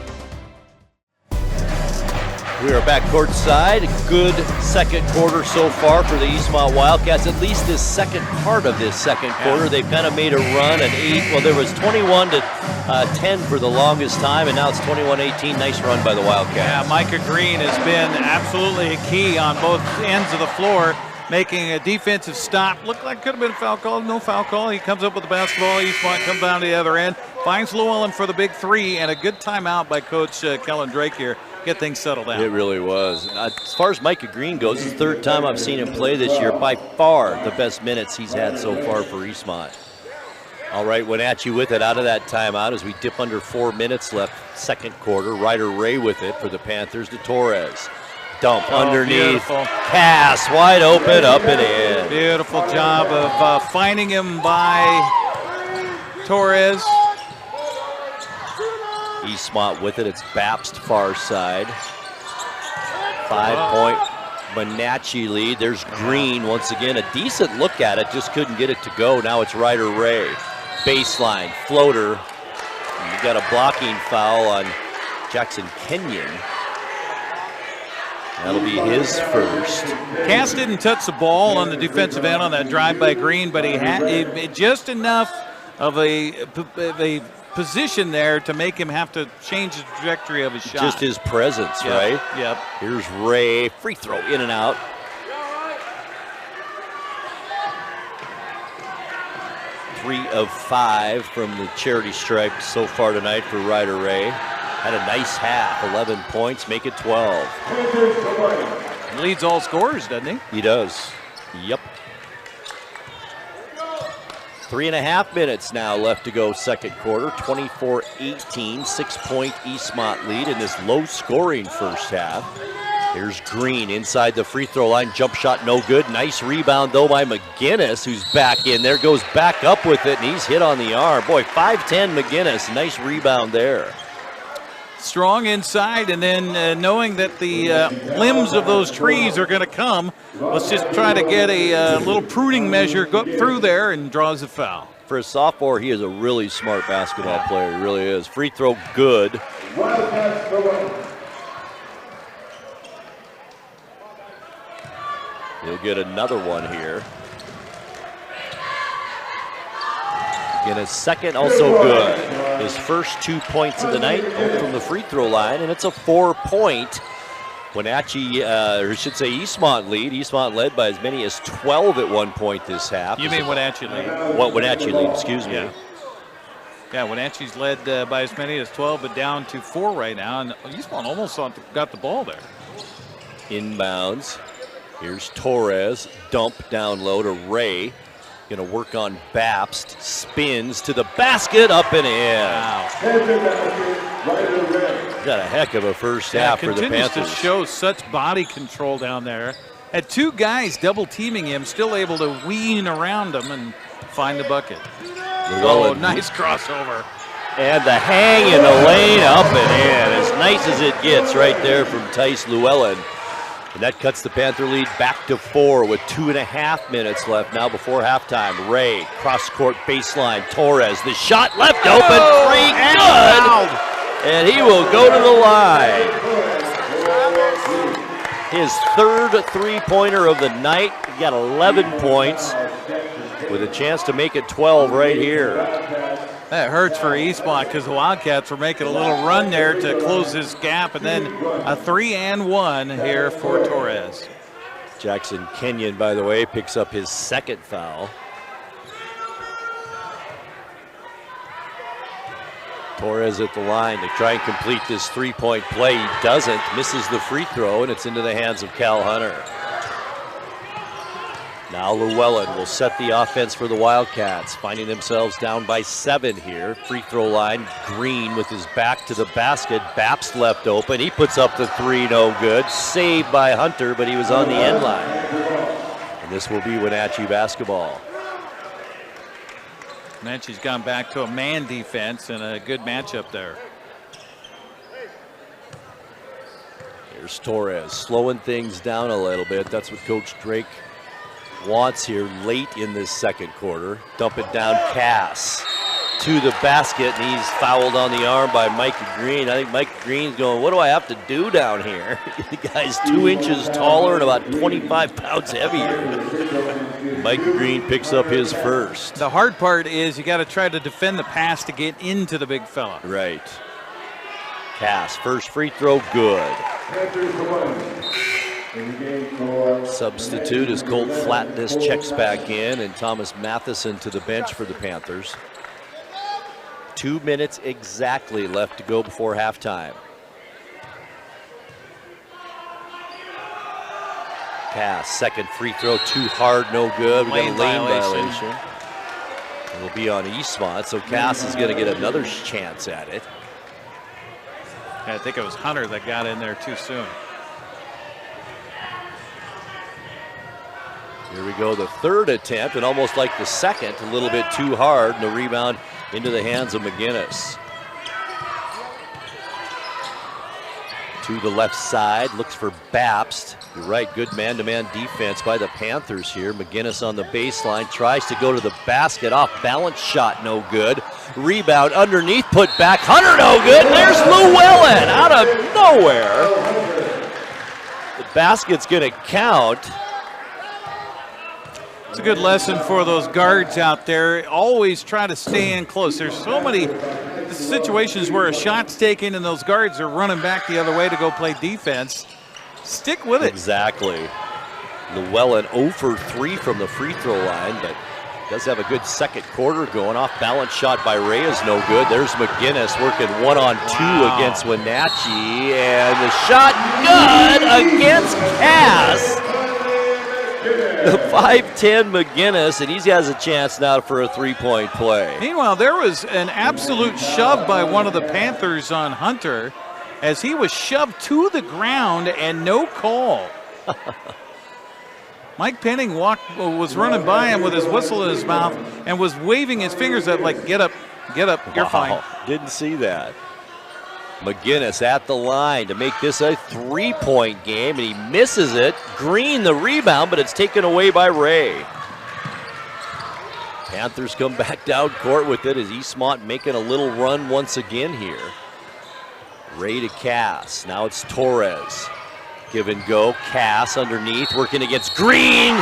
We are back courtside. Good second quarter so far for the Eastmont Wildcats. At least this second part of this second quarter, they've kind of made a run. An 8. Well, there was 21-10 for the longest time, and now it's 21-18. Nice run by the Wildcats. Yeah, Micah Green has been absolutely a key on both ends of the floor, making a defensive stop. Looked like could have been a foul call. No foul call. He comes up with the basketball. Eastmont comes down to the other end, finds Llewellyn for the big 3, and a good timeout by Coach Kellen Drake here. Get things settled down. It really was. As far as Micah Green goes, it's the third time I've seen him play this year. By far the best minutes he's had so far for Eastmont. All right, Wenatchee with it out of that timeout as we dip under 4 minutes left second quarter. Ryder Ray with it for the Panthers to Torres. Dump underneath. Beautiful. Pass wide open, up and in. Beautiful job of finding him by Torres. Eastmont with it. It's Bapst far side. 5-point Wenatchee lead. There's Green once again. A decent look at it. Just couldn't get it to go. Now it's Ryder Ray. Baseline floater. And you got a blocking foul on Jackson Kenyon. That'll be his first. Cass didn't touch the ball on the defensive end on that drive by Green, but he had just enough of a position there to make him have to change the trajectory of his shot. Just his presence, right? Yep. Here's Ray. Free throw in and out. Three of 5 from the charity stripe so far tonight for Ryder Ray. Had a nice half, 11 points, make it 12. He leads all scorers, doesn't he? He does. Yep. 3.5 minutes now left to go second quarter. 24-18, 6-point Eastmont lead in this low-scoring first half. Here's Green inside the free throw line. Jump shot no good. Nice rebound, though, by McGinnis, who's back in there. Goes back up with it, and he's hit on the arm. Boy, 5'10 McGinnis. Nice rebound there. Strong inside, and then knowing that the limbs of those trees are going to come, let's just try to get a little pruning measure go through there, and draws a foul. For a sophomore, he is a really smart basketball player. He really is. Free throw good. get another one here. In his second, also good. His first 2 points of the night, both from the free throw line, and it's a 4-point Wenatchee, or I should say Eastmont lead. Eastmont led by as many as 12 at one point this half. You mean Wenatchee lead? What, Wenatchee lead, excuse me. Yeah, Wenatchee's led by as many as 12, but down to 4 right now, and Eastmont almost got the ball there. Inbounds. Here's Torres, dump down low to Ray. Going to work on Babst, spins to the basket, up and in. Wow. Got a heck of a first half for the Panthers. Continues to show such body control down there. Had 2 guys double teaming him, still able to wean around him and find the bucket. Oh, nice crossover. And the hang in the lane, up and in. As nice as it gets right there from Tice Llewellyn. And that cuts the Panther lead back to 4 with 2.5 minutes left now before halftime. Ray, cross-court baseline, Torres, the shot left open, free, good! And he will go to the line. His third three-pointer of the night. He got 11 points with a chance to make it 12 right here. That hurts for Eastmont because the Wildcats were making a little run there to close this gap, and then a 3-and-1 here for Torres. Jackson Kenyon, by the way, picks up his second foul. Torres at the line to try and complete this three-point play. He doesn't, misses the free throw, and it's into the hands of Cal Hunter. Now Llewellyn will set the offense for the Wildcats, finding themselves down by 7 here. Free throw line, Green with his back to the basket. Babst left open. He puts up the 3, no good. Saved by Hunter, but he was on the end line. And this will be Wenatchee basketball. Wenatchee's gone back to a man defense and a good matchup there. Here's Torres, slowing things down a little bit. That's what Coach Drake wants here late in this second quarter. Dump it down, Cass to the basket, and he's fouled on the arm by Micah Green. I think Micah Green's going, what do I have to do down here? The guy's 2 inches taller and about 25 pounds heavier. Micah Green picks up his first. The hard part is you got to try to defend the pass to get into the big fella. Right. Cass, first free throw, good. Substitute as Colt Flatness checks back in, and Thomas Matheson to the bench for the Panthers. 2 minutes exactly left to go before halftime. Cass, second free throw, too hard, no good. We got a lane violation. It'll be on Eastmont, so Cass is going to get another chance at it. I think it was Hunter that got in there too soon. Here we go, the third attempt, and almost like the second, a little bit too hard, and the rebound into the hands of McGinnis. To the left side, looks for Babst. You're right, good man-to-man defense by the Panthers here. McGinnis on the baseline, tries to go to the basket, off balance shot, no good. Rebound underneath, put back, Hunter, no good. There's Llewellyn out of nowhere. The basket's gonna count. It's a good lesson for those guards out there. Always try to stay in close. There's so many situations where a shot's taken and those guards are running back the other way to go play defense. Stick with it. Exactly. Llewellyn 0 for 3 from the free throw line, but does have a good second quarter going. Off balance shot by Ray is no good. There's McGinnis working 1-on-2 against Wenatchee, and the shot good against Cass. The 5'10 McGinnis, and he has a chance now for a three-point play. Meanwhile, there was an absolute shove by one of the Panthers on Hunter as he was shoved to the ground and no call. Mike Penning was running by him with his whistle in his mouth and was waving his fingers at like, get up, you're fine. Didn't see that. McGinnis at the line to make this a three-point game, and he misses it. Green the rebound, but it's taken away by Ray. Panthers come back down court with it as Eastmont making a little run once again here. Ray to Cass. Now it's Torres. Give and go. Cass underneath, working against Green.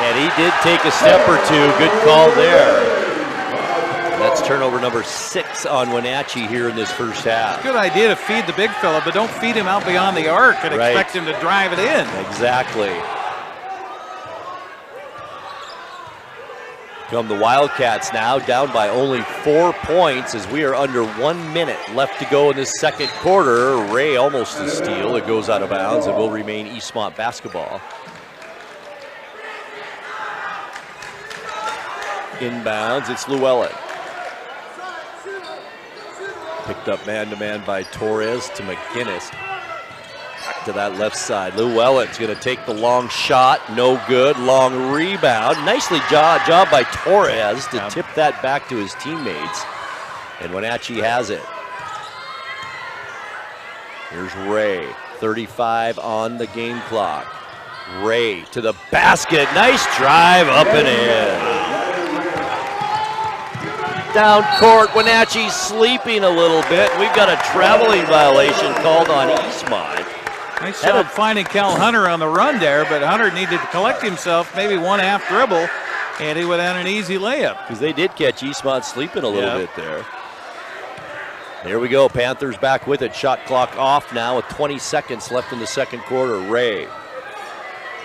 And he did take a step or two. Good call there. That's turnover number 6 on Wenatchee here in this first half. Good idea to feed the big fella, but don't feed him out beyond the arc and expect him to drive it in. Exactly. Come the Wildcats now, down by only 4 points as we are under 1 minute left to go in this second quarter. Ray almost a steal. It goes out of bounds and will remain Eastmont basketball. Inbounds, it's Llewellyn. Picked up man-to-man by Torres to McGinnis. Back to that left side. Llewellyn's going to take the long shot. No good. Long rebound. Nicely job by Torres to tip that back to his teammates. And Wenatchee has it. Here's Ray. 35 on the game clock. Ray to the basket. Nice drive up and in. Down court, Wenatchee sleeping a little bit. We've got a traveling violation called on Eastmont. Nice job finding Cal Hunter on the run there, but Hunter needed to collect himself, maybe one half dribble, and he went on an easy layup. Because they did catch Eastmont sleeping a little bit there. Here we go, Panthers back with it. Shot clock off now with 20 seconds left in the second quarter. Ray.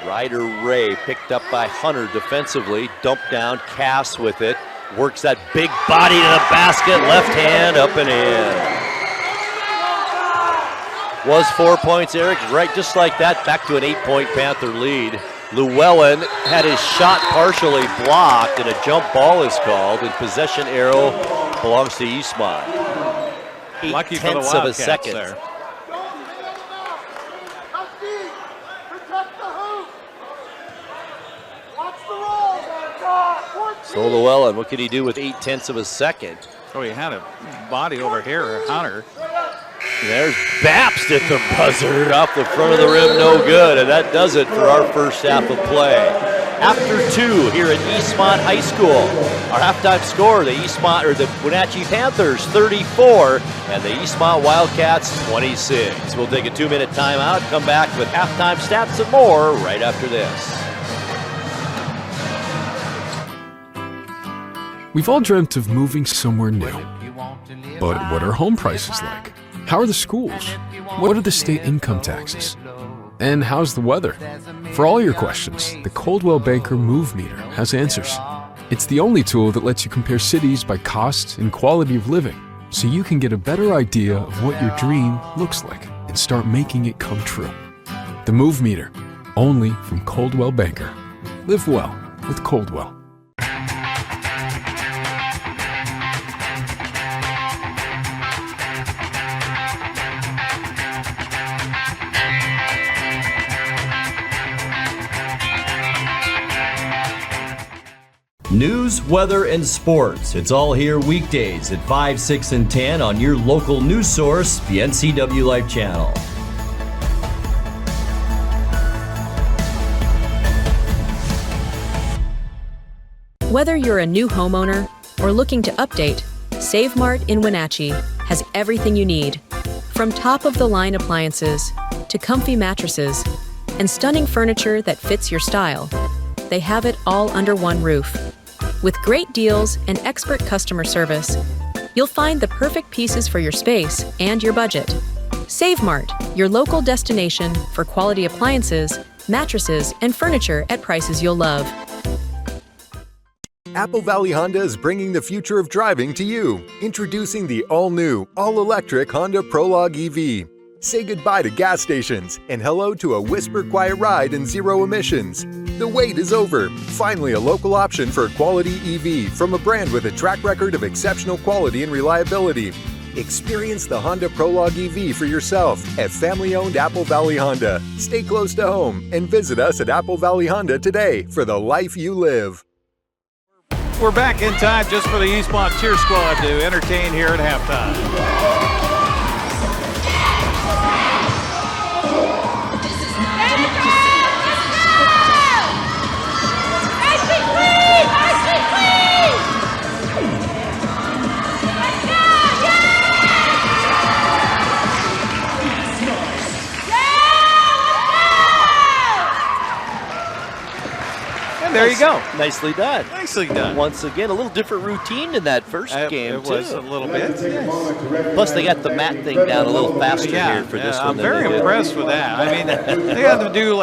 Ryder Ray picked up by Hunter defensively. Dumped down, Cass with it. Works that big body to the basket, left hand up and in. Was 4 points, Eric, right just like that, back to an 8-point Panther lead. Llewellyn had his shot partially blocked and a jump ball is called, and possession arrow belongs to Eastmont. Lucky for the 0.8 of a second. there. So Llewellyn, what could he do with 0.8 of a second? Oh, he had a body over here, Hunter. There's Bapst at the buzzer, off the front of the rim, no good, and that does it for our first half of play. After 2 here at Eastmont High School, our halftime score: the Wenatchee Panthers 34 and the Eastmont Wildcats 26. We'll take a 2-minute timeout, come back with halftime stats and more right after this. We've all dreamt of moving somewhere new. But what are home prices like? How are the schools? What are the state income taxes? And how's the weather? For all your questions, the Coldwell Banker Move Meter has answers. It's the only tool that lets you compare cities by cost and quality of living, so you can get a better idea of what your dream looks like and start making it come true. The Move Meter, only from Coldwell Banker. Live well with Coldwell. News, weather, and sports. It's all here weekdays at 5, 6, and 10 on your local news source, the NCWLIFE channel. Whether you're a new homeowner or looking to update, Save Mart in Wenatchee has everything you need. From top-of-the-line appliances to comfy mattresses and stunning furniture that fits your style, they have it all under one roof. With great deals and expert customer service, you'll find the perfect pieces for your space and your budget. Save Mart, your local destination for quality appliances, mattresses, and furniture at prices you'll love. Apple Valley Honda is bringing the future of driving to you. Introducing the all-new, all-electric Honda Prologue EV. Say goodbye to gas stations and hello to a whisper-quiet ride and zero emissions. The wait is over. Finally, a local option for a quality EV from a brand with a track record of exceptional quality and reliability. Experience the Honda Prologue EV for yourself at family-owned Apple Valley Honda. Stay close to home and visit us at Apple Valley Honda today for the life you live. We're back in time just for the Eastmont cheer squad to entertain here at halftime. there you go. Nicely done. Nicely done. Once again, a little different routine than that first game, It was a little bit. Plus, they got the mat thing down a little faster here for this one. I'm very impressed with that. I mean, they had to do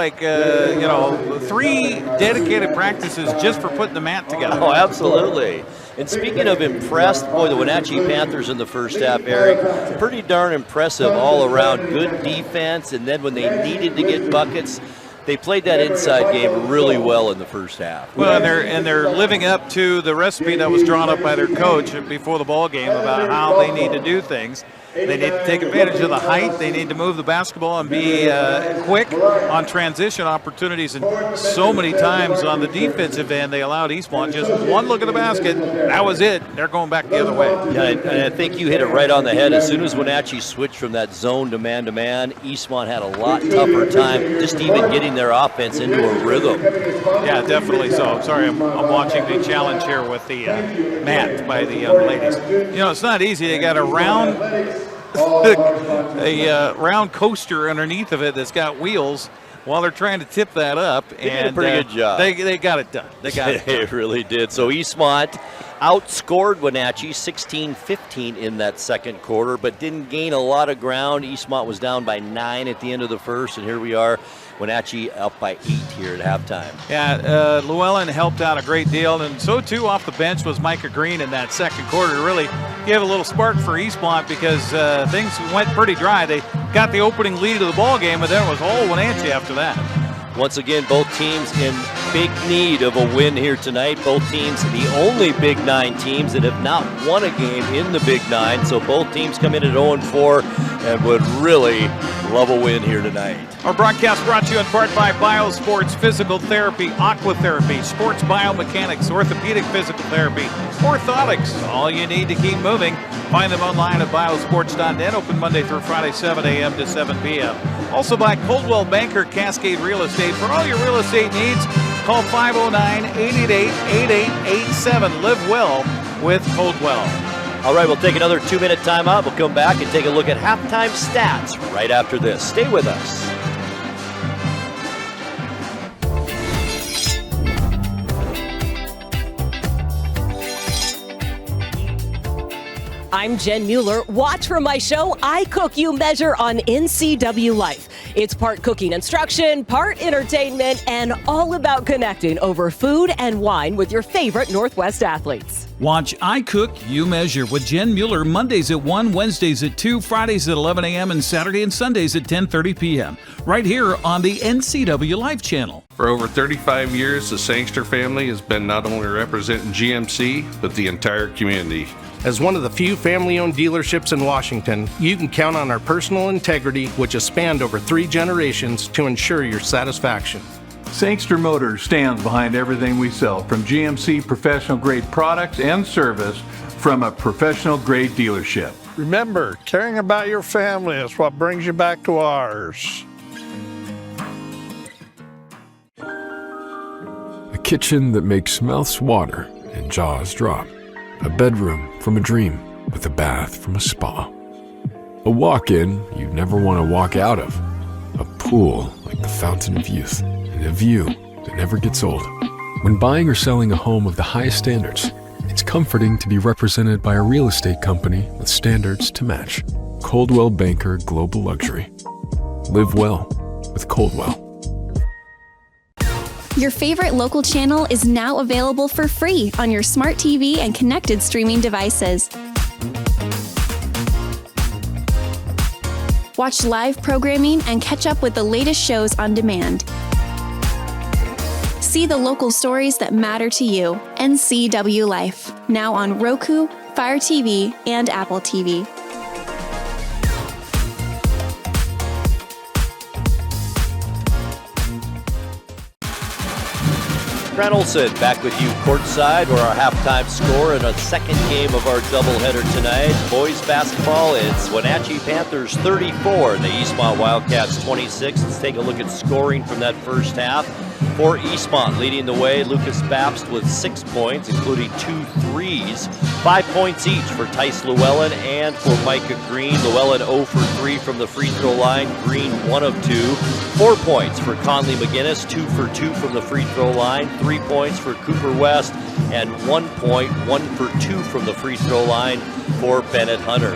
3 dedicated practices just for putting the mat together. Oh, absolutely. And speaking of impressed, boy, the Wenatchee Panthers in the first half, Eric, pretty darn impressive all around. Good defense, and then when they needed to get buckets, they played that inside game really well in the first half. Well, and they're living up to the recipe that was drawn up by their coach before the ball game about how they need to do things. They need to take advantage of the height. They need to move the basketball and be quick on transition opportunities. And so many times on the defensive end, they allowed Eastmont just one look at the basket. That was it. They're going back the other way. Yeah, and I think you hit it right on the head. As soon as Wenatchee switched from that zone to man-to-man, Eastmont had a lot tougher time just even getting their offense into a rhythm. Yeah, definitely so. I'm sorry, I'm watching the challenge here with the mat by the young ladies. You know, it's not easy. They got a round coaster underneath of it that's got wheels while they're trying to tip that up. They did a pretty good job. They got it done. They got it done. They really did. So Eastmont outscored Wenatchee 16-15 in that second quarter, but didn't gain a lot of ground. Eastmont was down by 9 at the end of the first, and here we are, Wenatchee up by 8 here at halftime. Yeah, Llewellyn helped out a great deal, and so too off the bench was Micah Green in that second quarter. Really gave a little spark for Eastmont because things went pretty dry. They got the opening lead of the ball game, but then it was all Wenatchee after that. Once again, both teams in big need of a win here tonight. Both teams the only Big Nine teams that have not won a game in the Big Nine. So both teams come in at 0-4 and would really love a win here tonight. Our broadcast brought to you in part by Biosports Physical Therapy, Aquatherapy, Sports Biomechanics, Orthopedic Physical Therapy, Orthotics. All you need to keep moving. Find them online at biosports.net. Open Monday through Friday, 7 a.m. to 7 p.m. Also by Coldwell Banker Cascade Real Estate. For all your real estate needs, call 509-888-8887. Live well with Coldwell. All right, we'll take another 2-minute timeout. We'll come back and take a look at halftime stats right after this. Stay with us. I'm Jen Mueller. Watch for my show, I Cook, You Measure on NCWLIFE. It's part cooking instruction, part entertainment, and all about connecting over food and wine with your favorite Northwest athletes. Watch I Cook, You Measure with Jen Mueller Mondays at 1, Wednesdays at 2, Fridays at 11 a.m., and Saturday and Sundays at 10:30 p.m. right here on the NCWLIFE channel. For over 35 years, the Sangster family has been not only representing GMC, but the entire community. As one of the few family-owned dealerships in Washington, you can count on our personal integrity, which has spanned over 3 generations, to ensure your satisfaction. Sangster Motors stands behind everything we sell, from GMC professional-grade products and service from a professional-grade dealership. Remember, caring about your family is what brings you back to ours. A kitchen that makes mouths water and jaws drop. A bedroom from a dream with a bath from a spa. A walk-in you'd never want to walk out of. A pool like the fountain of youth. And a view that never gets old. When buying or selling a home of the highest standards, it's comforting to be represented by a real estate company with standards to match. Coldwell Banker Global Luxury. Live well with Coldwell. Your favorite local channel is now available for free on your smart TV and connected streaming devices. Watch live programming and catch up with the latest shows on demand. See the local stories that matter to you. NCWLIFE, now on Roku, Fire TV, and Apple TV. Grant Olson back with you courtside for our halftime score in a second game of our doubleheader tonight. Boys basketball, it's Wenatchee Panthers 34 and the Eastmont Wildcats 26. Let's take a look at scoring from that first half. For Eastmont, leading the way, Lucas Babst with 6 points, including 2 threes. 5 points each for Tice Llewellyn and for Micah Green. Llewellyn 0 for 3 from the free throw line. Green 1 of 2. 4 points for Conley McGinnis, 2 for 2 from the free throw line. 3 points for Cooper West, and 1 point, 1 for 2 from the free throw line for Bennett Hunter.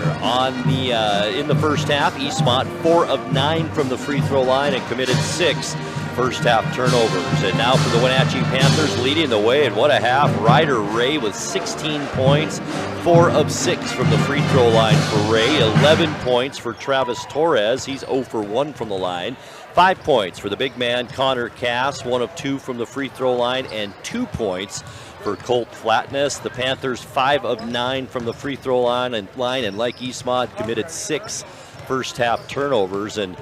In the first half, Eastmont 4 of 9 from the free throw line and committed 6 first half turnovers. And now for the Wenatchee Panthers, leading the way, and what a half. Ryder Ray with 16 points, 4 of 6 from the free throw line for Ray. 11 points for Travis Torres. He's 0 for 1 from the line. 5 points for the big man Connor Cass, 1 of 2 from the free throw line, and 2 points for Colt Flatness. The Panthers 5 of 9 from the free throw line, and like Eastmont, committed 6 first half turnovers. And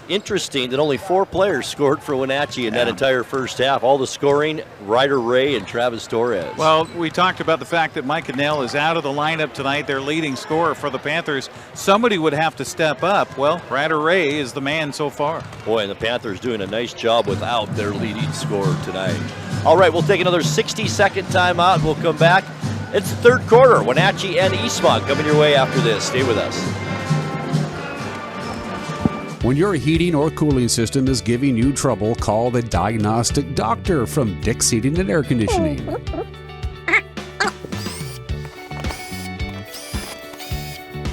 interesting that only 4 players scored for Wenatchee in that entire first half. All the scoring, Ryder Ray and Travis Torres. Well, we talked about the fact that Mike Cannell is out of the lineup tonight, their leading scorer for the Panthers. Somebody would have to step up. Well, Ryder Ray is the man so far. Boy, and the Panthers doing a nice job without their leading scorer tonight. All right, we'll take another 60-second timeout. We'll come back. It's the third quarter. Wenatchee and Eastmont coming your way after this. Stay with us. When your heating or cooling system is giving you trouble, call the Diagnostic Doctor from Dick's Heating and Air Conditioning.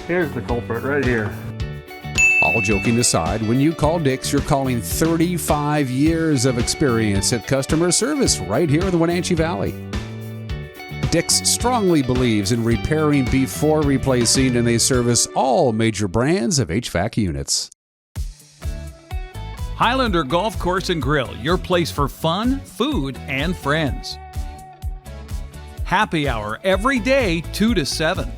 Here's the culprit right here. All joking aside, when you call Dick's, you're calling 35 years of experience at customer service right here in the Wenatchee Valley. Dick's strongly believes in repairing before replacing, and they service all major brands of HVAC units. Highlander Golf Course and Grill, your place for fun, food, and friends. Happy hour every day, 2 to 7.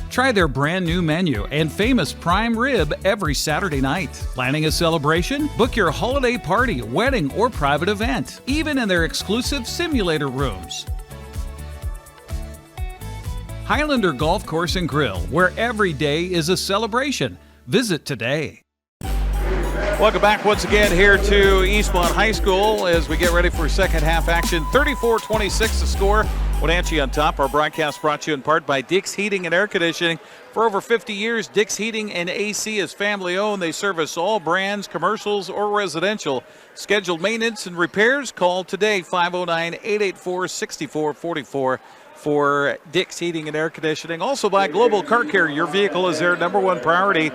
Try their brand new menu and famous prime rib every Saturday night. Planning a celebration? Book your holiday party, wedding, or private event, even in their exclusive simulator rooms. Highlander Golf Course and Grill, where every day is a celebration. Visit today. Welcome back once again here to Eastmont High School as we get ready for second half action. 34-26 the score. Wenatchee on top. Our broadcast brought to you in part by Dick's Heating and Air Conditioning. For over 50 years, Dick's Heating and AC is family owned. They service all brands, commercials, or residential. Scheduled maintenance and repairs, call today 509-884-6444 for Dick's Heating and Air Conditioning. Also by Global Car Care. Your vehicle is their #1 priority.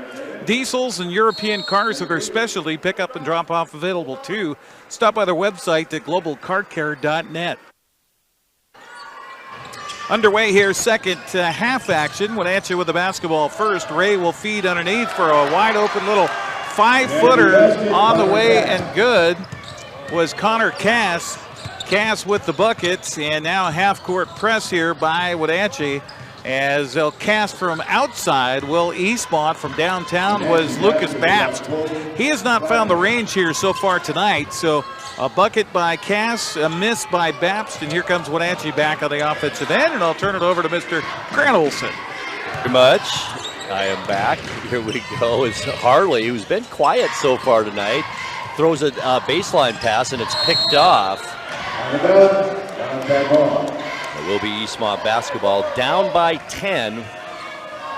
Diesels and European cars are their specialty. Pickup and drop off available too. Stop by their website at globalcarcare.net. Underway here, second half action. Wenatchee with the basketball first. Ray will feed underneath for a wide open little 5-footer on the way, and good was Connor Cass. Cass with the buckets, and now a half-court press here by Wenatchee as they'll cast from outside. Will Eastmont from downtown was Lucas Babst. He has not found the range here so far tonight, so a bucket by Cass, a miss by Babst, and here comes Wenatchee back on the offensive end, and I'll turn it over to Mr. Grant Olson. Very much. I am back. Here we go. It's Harley, who's been quiet so far tonight, throws a baseline pass, and it's picked off. It will be Eastmont basketball, down by 10.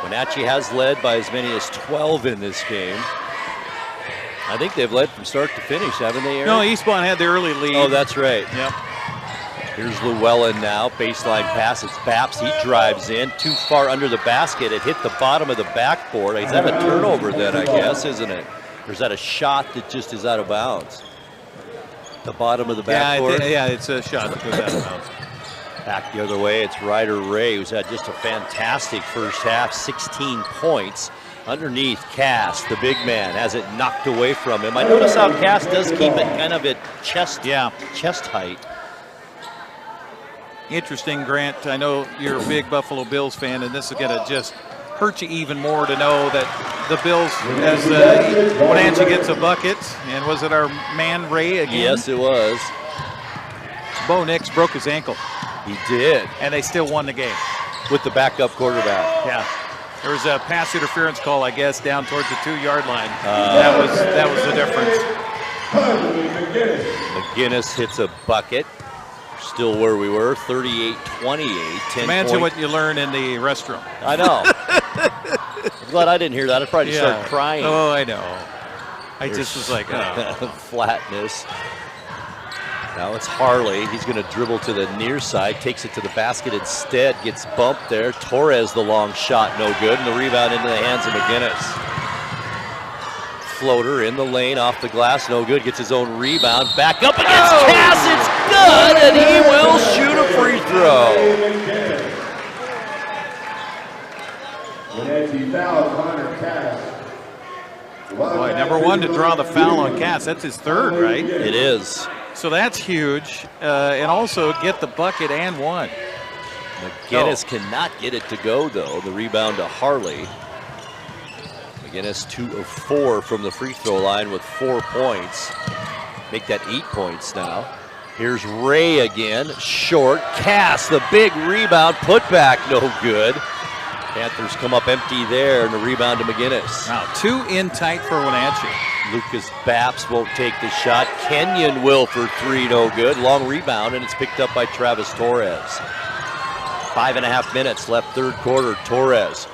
Wenatchee has led by as many as 12 in this game. I think they've led from start to finish, haven't they, Aaron? No, Eastmont had the early lead. Oh, that's right. Yep. Here's Llewellyn now, baseline pass. It's Babs. He drives in, too far under the basket. It hit the bottom of the backboard. Is that a turnover then, I guess, isn't it? Or is that a shot that just is out of bounds? The bottom of the backboard? Yeah, it's a shot that goes out of bounds. Back the other way, it's Ryder Ray, who's had just a fantastic first half, 16 points. Underneath, Cass, the big man, has it knocked away from him. I notice how Cass does keep it kind of at chest height. Interesting, Grant. I know you're a big Buffalo Bills fan, and this is going to just hurt you even more to know that the Bills, as Wenatchee gets a bucket, and was it our man Ray again? Yes, it was. Bo Nix broke his ankle. He did. And they still won the game. With the backup quarterback. Yeah. There was a pass interference call, I guess, down towards the 2-yard line. That was the difference. McGinnis hits a bucket. Still where we were, 38-28. Imagine what you learn in the restroom. I know. I'm glad I didn't hear that. I'd probably start crying. Oh, I know. I just was like, flatness. Now it's Harley. He's going to dribble to the near side, takes it to the basket instead, gets bumped there. Torres, the long shot, no good, and the rebound into the hands of McGinnis. Floater in the lane, off the glass, no good, gets his own rebound, back up against Cass, it's good, and he will shoot a free throw. Boy, number one to draw the foul on Cass. That's his third, right? It is. So that's huge, and also get the bucket and one. McGinnis cannot get it to go, though. The rebound to Harley. McGinnis 2 of 4 from the free throw line with 4 points. Make that 8 points now. Here's Ray again, short. Cass, the big rebound, put back, no good. Panthers come up empty there, and the rebound to McGinnis. Wow, 2 in tight for Wenatchee. Lucas Baps won't take the shot. Kenyon will for 3, no good. Long rebound, and it's picked up by Travis Torres. 5.5 minutes left, third quarter. Torres.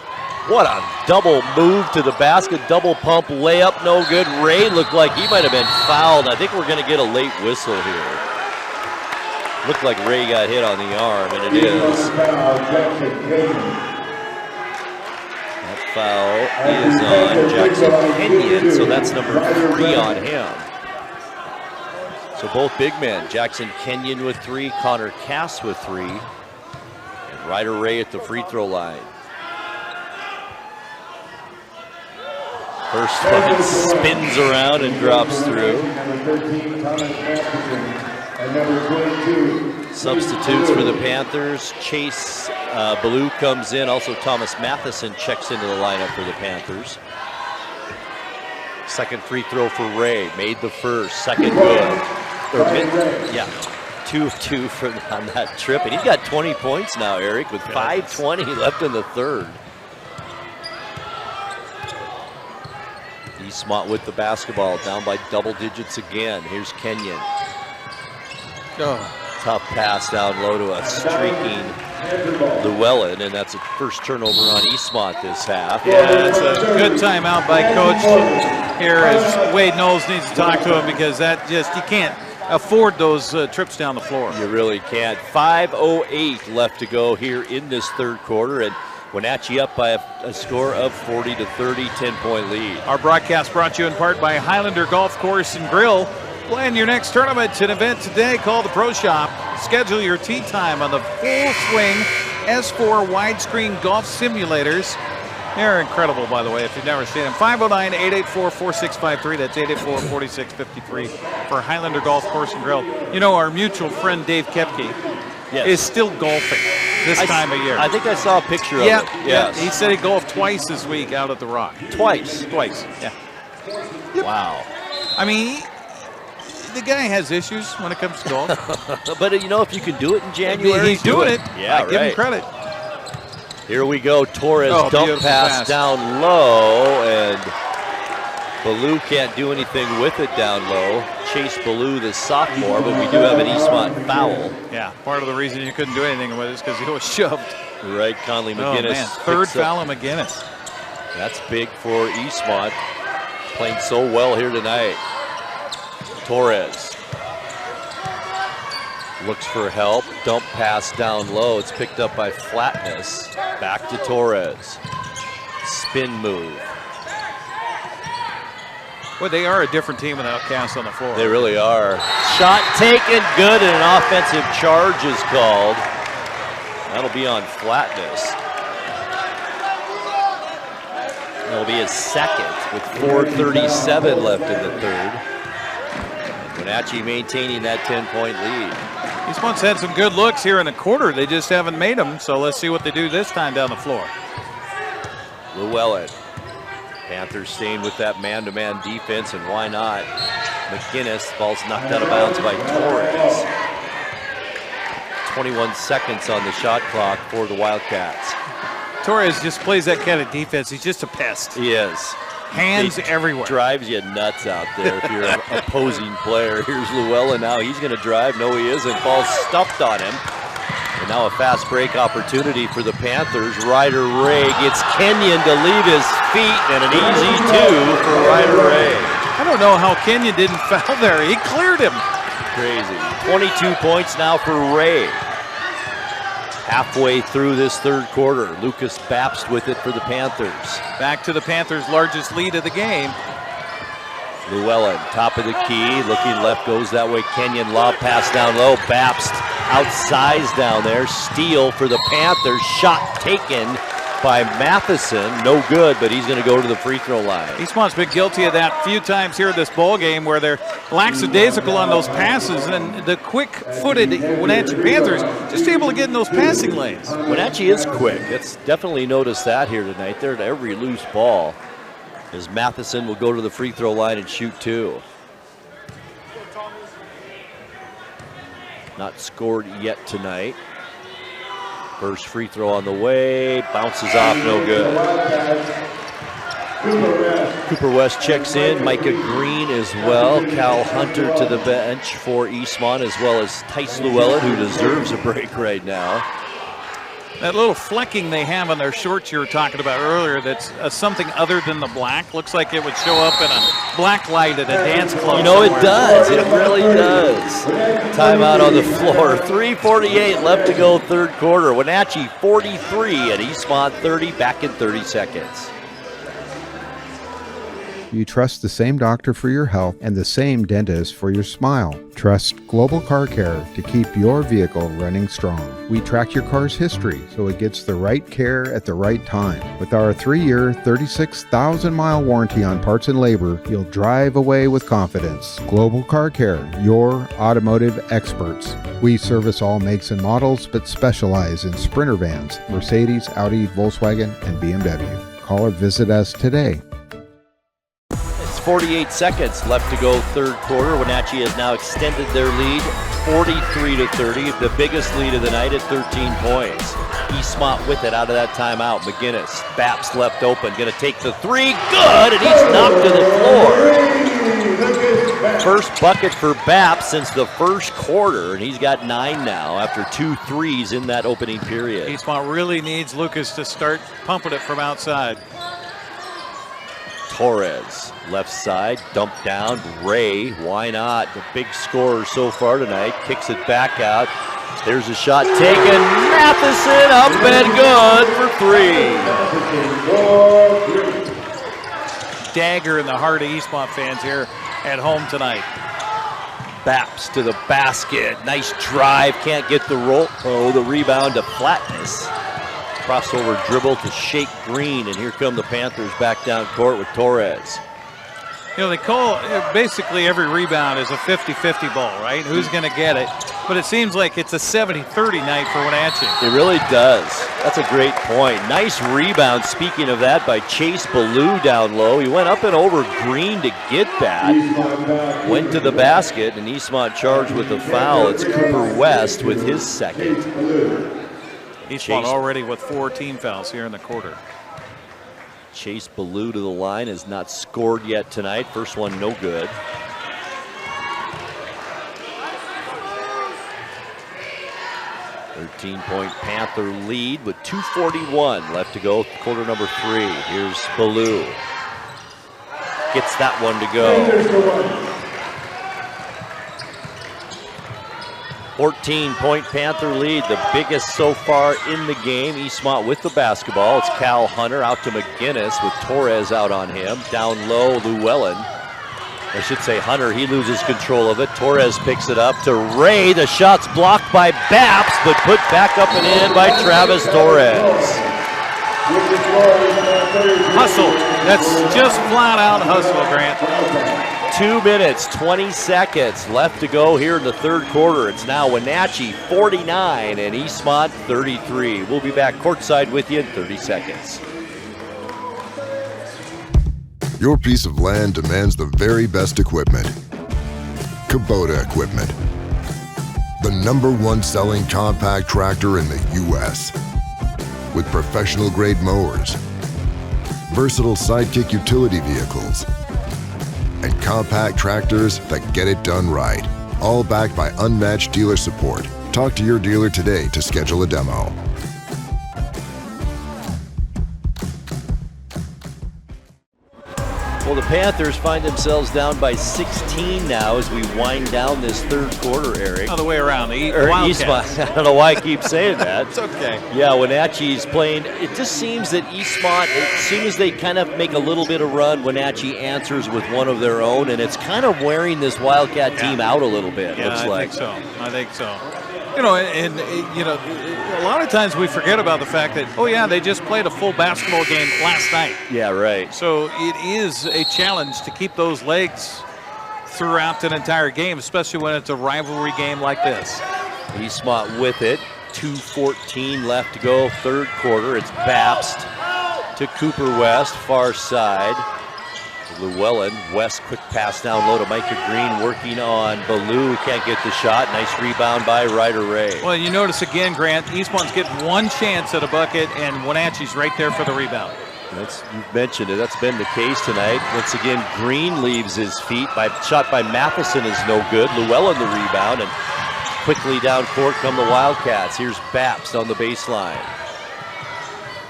What a double move to the basket, double pump layup, no good. Ray looked like he might have been fouled. I think we're going to get a late whistle here. Looked like Ray got hit on the arm, and it is. That foul is on Jackson Kenyon, so that's number 3 on him. So both big men, Jackson Kenyon with 3, Connor Cass with 3, and Ryder Ray at the free throw line. First one spins around and drops through. Substitutes for the Panthers. Chase Ballou comes in. Also Thomas Matheson checks into the lineup for the Panthers. Second free throw for Ray. Made the first. Second good. 2 of 2 on that trip. And he's got 20 points now, Eric, with 5:20 left in the third. Eastmont with the basketball, down by double digits again. Here's Kenyon. Tough pass down low to a streaking Llewellyn, and that's a first turnover on Eastmont this half. Yeah, it's a good timeout by Coach here as Wade Knowles needs to talk to him because that just, you can't afford those trips down the floor. You really can't. 5:08 left to go here in this third quarter, and Wenatchee up by a score of 40-30, 10-point lead. Our broadcast brought to you in part by Highlander Golf Course and Grill. Plan your next tournament and event today. Call the Pro Shop. Schedule your tee time on the Full Swing S4 widescreen golf simulators. They're incredible, by the way, if you've never seen them. 509-884-4653. That's 884-4653 for Highlander Golf Course and Grill. You know, our mutual friend Dave Kepke is still golfing this time of year. I think I saw a picture of it. Yeah, he said he golfed twice this week out at the Rock. Twice, yeah. Wow. I mean, the guy has issues when it comes to golf. But you know, if you can do it in January, he's doing it. Yeah, I give him credit. Here we go. Torres dump pass down low, and Ballou can't do anything with it down low. Chase Ballou, the sophomore, but we do have an Eastmont foul. Yeah, part of the reason you couldn't do anything with it is because he was shoved. Right, Conley McGinnis. Oh, man. Third foul on McGinnis. That's big for Eastmont. Playing so well here tonight. Torres looks for help. Dump pass down low. It's picked up by Flatness. Back to Torres. Spin move. Well, they are a different team without Cass on the floor. They really are. Shot taken, good, and an offensive charge is called. That'll be on Flatness. That'll be his second with 4:37 left in the third. Wenatchee maintaining that 10-point lead. Eastmont's had some good looks here in the quarter. They just haven't made them, so let's see what they do this time down the floor. Llewellyn. Panthers staying with that man-to-man defense, and why not? McGinnis, ball's knocked out of bounds by Torres. 21 seconds on the shot clock for the Wildcats. Torres just plays that kind of defense. He's just a pest. He is. Hands everywhere. Drives you nuts out there if you're an opposing player. Here's Llewellyn now. He's going to drive. No, he isn't. Ball stuffed on him. And now a fast break opportunity for the Panthers. Ryder Ray gets Kenyon to leave his feet, and an easy 2 for Ryder Ray. I don't know how Kenyon didn't foul there. He cleared him. Crazy. 22 points now for Ray. Halfway through this third quarter, Lucas Bapst with it for the Panthers. Back to the Panthers' largest lead of the game. Llewellyn, top of the key, looking left, goes that way. Kenyon, lob pass down low. Bapst outsized down there. Steal for the Panthers. Shot taken by Matheson. No good, but he's going to go to the free throw line. Eastmont's been guilty of that a few times here in this ball game where they're lackadaisical on those passes, and the quick-footed Wenatchee Panthers just able to get in those passing lanes. Wenatchee is quick. It's definitely noticed that here tonight. They're at every loose ball as Matheson will go to the free throw line and shoot 2. Not scored yet tonight. First free throw on the way, bounces off, no good. Cooper West checks in, Micah Green as well. Cal Hunter to the bench for Eastmont, as well as Tice Llewellyn, who deserves a break right now. That little flecking they have on their shorts you were talking about earlier, that's something other than the black. Looks like it would show up in a black light at a dance club. You know, it does. It really does. Timeout on the floor. 3:48 left to go third quarter. Wenatchee 43 and Eastmont 30, back in 30 seconds. You trust the same doctor for your health and the same dentist for your smile. Trust Global Car Care to keep your vehicle running strong. We track your car's history so it gets the right care at the right time. With our 3-year, 36,000-mile warranty on parts and labor, you'll drive away with confidence. Global Car Care, your automotive experts. We service all makes and models, but specialize in Sprinter vans, Mercedes, Audi, Volkswagen, and BMW. Call or visit us today. 48 seconds left to go third quarter. Wenatchee has now extended their lead 43-30, the biggest lead of the night at 13 points. Eastmont with it out of that timeout. McGinnis, Bapst left open, gonna take the 3, good, and he's knocked to the floor. First bucket for Bapst since the first quarter, and he's got 9 now after 2 threes in that opening period. Eastmont really needs Lucas to start pumping it from outside. Torres, left side, dumped down. Ray, why not? The big scorer so far tonight. Kicks it back out. There's a shot taken. Matheson up and good for 3. Dagger in the heart of Eastmont fans here at home tonight. Bapst to the basket. Nice drive. Can't get the roll. Oh, the rebound to flatness. Crossover dribble to Shake Green, and here come the Panthers back down court with Torres. You know, they call basically every rebound is a 50-50 ball, right? Who's going to get it? But it seems like it's a 70-30 night for Wenatchee. It really does. That's a great point. Nice rebound, speaking of that, by Chase Ballou down low. He went up and over Green to get that. Went to the basket, and Eastmont charged with a foul. It's Cooper West with his second. Eastmont already with 4 team fouls here in the quarter. Chase Ballou to the line, has not scored yet tonight. First one no good. "13-point Panther lead with 2:41 left to go, quarter number 3. Here's Ballou. Gets that one to go. 14-point Panther lead, the biggest so far in the game. Eastmont with the basketball. It's Cal Hunter out to McGinnis with Torres out on him. Down low, Llewellyn. I should say Hunter, he loses control of it. Torres picks it up to Ray. The shot's blocked by Bapst, but put back up and in by Travis Torres. Hustle. That's just flat out hustle, Grant. 2 minutes, 20 seconds left to go here in the third quarter. It's now Wenatchee 49 and Eastmont 33. We'll be back courtside with you in 30 seconds. Your piece of land demands the very best equipment. Kubota equipment. The #1 selling compact tractor in the U.S. with professional grade mowers, versatile sidekick utility vehicles, and compact tractors that get it done right. All backed by unmatched dealer support. Talk to your dealer today to schedule a demo. Well, the Panthers find themselves down by 16 now as we wind down this third quarter, Eric. Other way around. Wildcats. Eastmont. I don't know why I keep saying that. It's okay. Yeah, Wenatchee's playing. It just seems that Eastmont, as soon as they kind of make a little bit of run, Wenatchee answers with one of their own, and it's kind of wearing this Wildcat team out a little bit, looks like. I think so. You know, and you know, a lot of times we forget about the fact that, oh yeah, they just played a full basketball game last night. Yeah, right. So it is a challenge to keep those legs throughout an entire game, especially when it's a rivalry game like this. Eastmont with it. 2:14 left to go, third quarter. It's Babst to Cooper West, far side. Llewellyn, West, quick pass down low to Micah Green, working on Ballou. Can't get the shot. Nice rebound by Ryder Ray. Well, you notice again, Grant, Eastmont's getting one chance at a bucket, and Wenatchee's right there for the rebound. You've mentioned it. That's been the case tonight. Once again, Green leaves his feet. Shot by Matheson is no good. Llewellyn the rebound, and quickly down court come the Wildcats. Here's Babst on the baseline.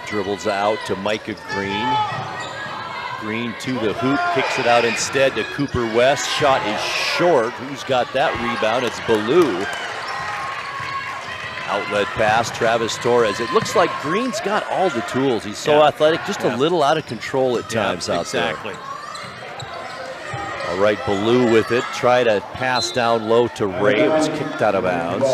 Dribbles out to Micah Green. Green to the hoop, kicks it out instead to Cooper West. Shot is short. Who's got that rebound? It's Ballou. Outlet pass, Travis Torres. It looks like Green's got all the tools. He's so athletic, just a little out of control at times out there. All right, Ballou with it. Try to pass down low to Ray. It was kicked out of bounds.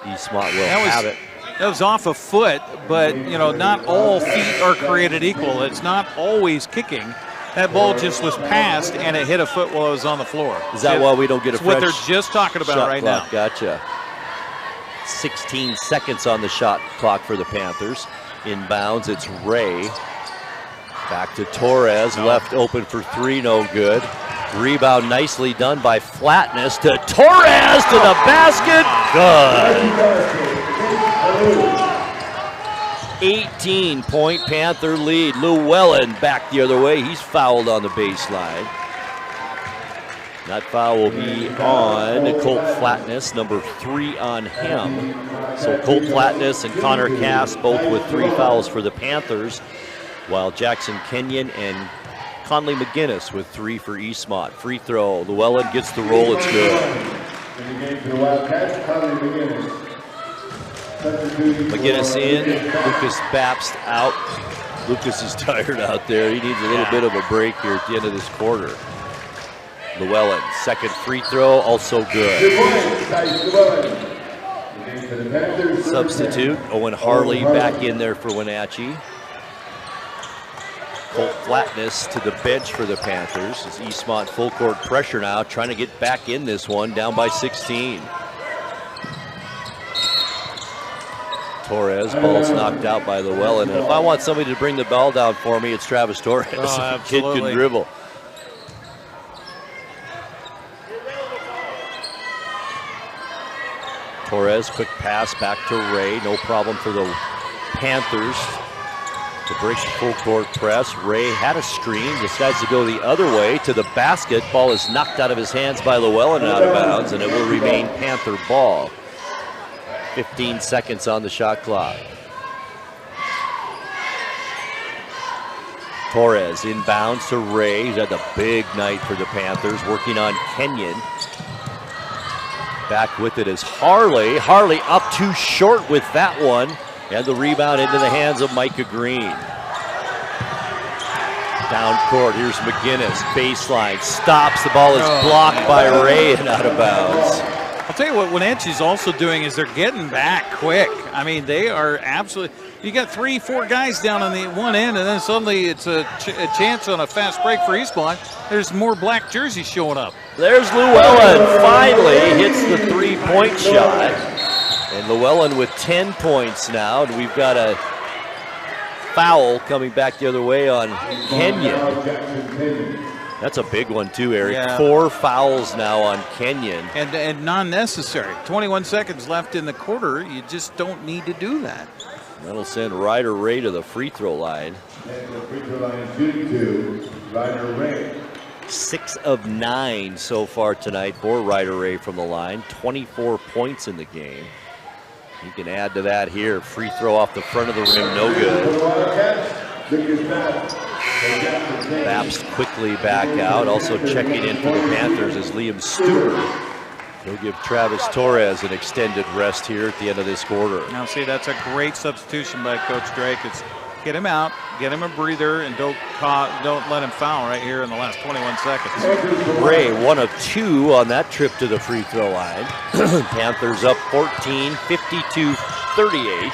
Eastmont will have it. That was off a foot, but you know, not all feet are created equal. It's not always kicking. That ball just was passed and it hit a foot while it was on the floor. Is that why we don't get a fresh what they're just talking about right now? Gotcha. 16 seconds on the shot clock for the Panthers. Inbounds, it's Ray. Back to Torres, left open for three, no good. Rebound nicely done by Flatness to Torres to the basket. Good. 18-point Panther lead. Llewellyn back the other way. He's fouled on the baseline. That foul will be on Colt Flatness, number 3 on him. So Colt Flatness and Connor Cass both with 3 fouls for the Panthers, while Jackson Kenyon and Conley McGinnis with 3 for Eastmont. Free throw. Llewellyn gets the roll. It's good. McGinnis in, Lucas Babst out. Lucas is tired out there. He needs a little bit of a break here at the end of this quarter. Llewellyn, second free throw, also good. Substitute, Owen Harley back in there for Wenatchee. Colt Flatness to the bench for the Panthers. As Eastmont full court pressure now, trying to get back in this one, down by 16. Torres, ball's knocked out by Llewellyn. And if I want somebody to bring the ball down for me, it's Travis Torres. Oh, Kid can dribble. Torres, quick pass back to Ray. No problem for the Panthers to break the full court press. Ray had a screen, decides to go the other way to the basket. Ball is knocked out of his hands by Llewellyn and out of bounds, and it will remain Panther ball. 15 seconds on the shot clock. Torres inbounds to Ray. He's had a big night for the Panthers, working on Kenyon. Back with it is Harley. Harley up too short with that one. And the rebound into the hands of Micah Green. Down court, here's McGinnis. Baseline, stops. The ball is blocked by Ray and out of bounds. I'll tell you what Wenatchee's also doing is they're getting back quick. I mean, they are absolutely, you got 3-4 guys down on the one end, and then suddenly it's a chance on a fast break for Eastmont. There's more black jerseys showing up. There's Llewellyn, finally hits the three-point shot. And Llewellyn with 10 points now, and we've got a foul coming back the other way on Kenyon. That's a big one too, Eric. Yeah. 4 fouls now on Kenyon. And non-necessary. 21 seconds left in the quarter. You just don't need to do that. That'll send Ryder Ray to the free throw line. And the free throw line shooting 2, Ryder Ray. 6 of 9 so far tonight for Ryder Ray from the line. 24 points in the game. He can add to that here. Free throw off the front of the rim, no good. Baps quickly back out. Also checking in for the Panthers is Liam Stewart. He'll give Travis Torres an extended rest here at the end of this quarter. Now see, that's a great substitution by Coach Drake. It's get him out, get him a breather, and don't let him foul right here in the last 21 seconds. Ray, 1 of 2 on that trip to the free throw line. Panthers up 14, 52-38.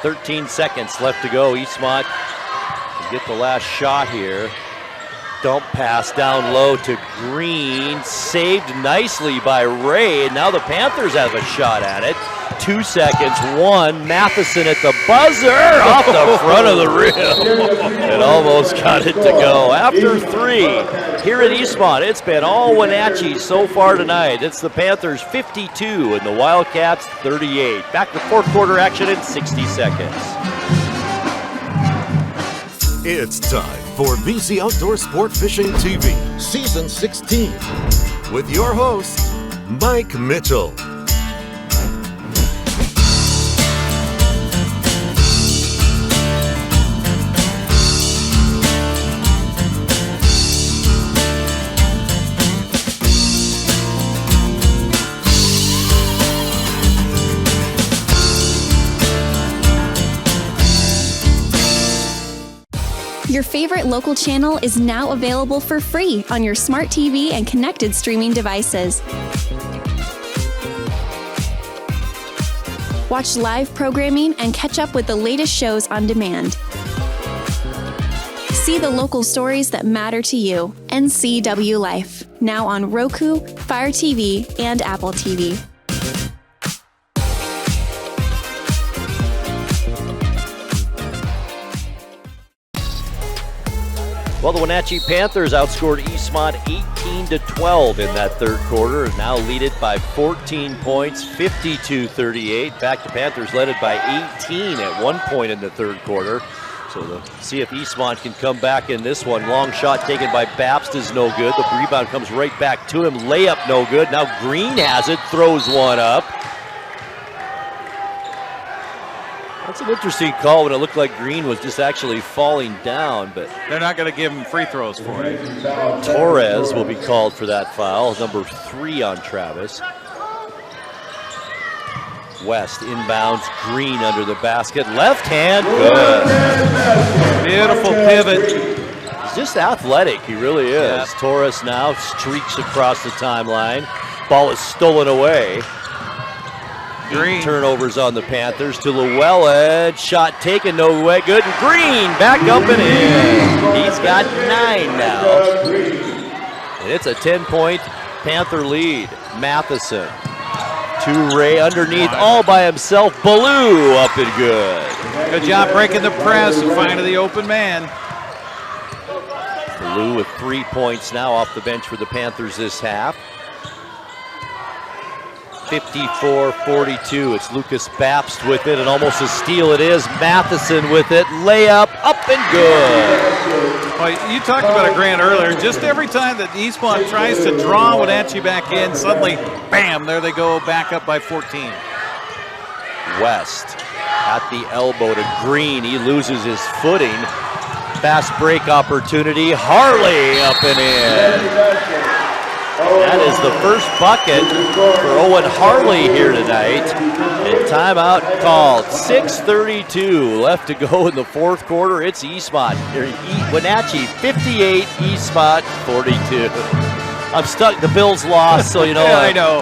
13 seconds left to go. Eastmont can get the last shot here. Dump pass down low to Green, saved nicely by Ray. Now the Panthers have a shot at it. 2 seconds, 1, Matheson at the buzzer, off the front of the rim. It almost got it to go. After 3, here at Eastmont, it's been all Wenatchee so far tonight. It's the Panthers 52 and the Wildcats 38. Back to fourth quarter action in 60 seconds. It's time for BC Outdoor Sport Fishing TV, Season 16, with your host, Mike Mitchell. Your favorite local channel is now available for free on your smart TV and connected streaming devices. Watch live programming and catch up with the latest shows on demand. See the local stories that matter to you. NCWLIFE, now on Roku, Fire TV, and Apple TV. Well, the Wenatchee Panthers outscored Eastmont 18-12 in that third quarter, and now lead it by 14 points, 52-38. Back to Panthers led it by 18 at one point in the third quarter. So we'll see if Eastmont can come back in this one. Long shot taken by Babst is no good. The rebound comes right back to him. Layup no good. Now Green has it, throws one up. That's an interesting call when it looked like Green was just actually falling down, but they're not going to give him free throws for it. Torres will be called for that foul, number 3 on Travis. West inbounds, Green under the basket, left hand, good. Beautiful pivot. He's just athletic, he really is. Yep. Torres now streaks across the timeline. Ball is stolen away. Green. Turnovers on the Panthers to Llewellyn. Shot taken, no way. Good. And Green back up and in. He's got 9 now. And it's a 10-point Panther lead. Matheson to Ray underneath all by himself. Ballou up and good. Good job breaking the press and finding the open man. Ballou with 3 points now off the bench for the Panthers this half. 54-42. It's Lucas Babst with it, and almost a steal it is. Matheson with it. Layup up and good. Well, you talked about a Grant earlier. Just every time that Eastmont tries to draw Wenatchee back in, suddenly, bam, there they go, back up by 14. West at the elbow to Green. He loses his footing. Fast break opportunity. Harley up and in. That is the first bucket for Owen Harley here tonight. And timeout called. 6:32 left to go in the fourth quarter. It's Eastmont. Wenatchee 58, Eastmont 42. I'm stuck. The Bills lost, so you know. I know.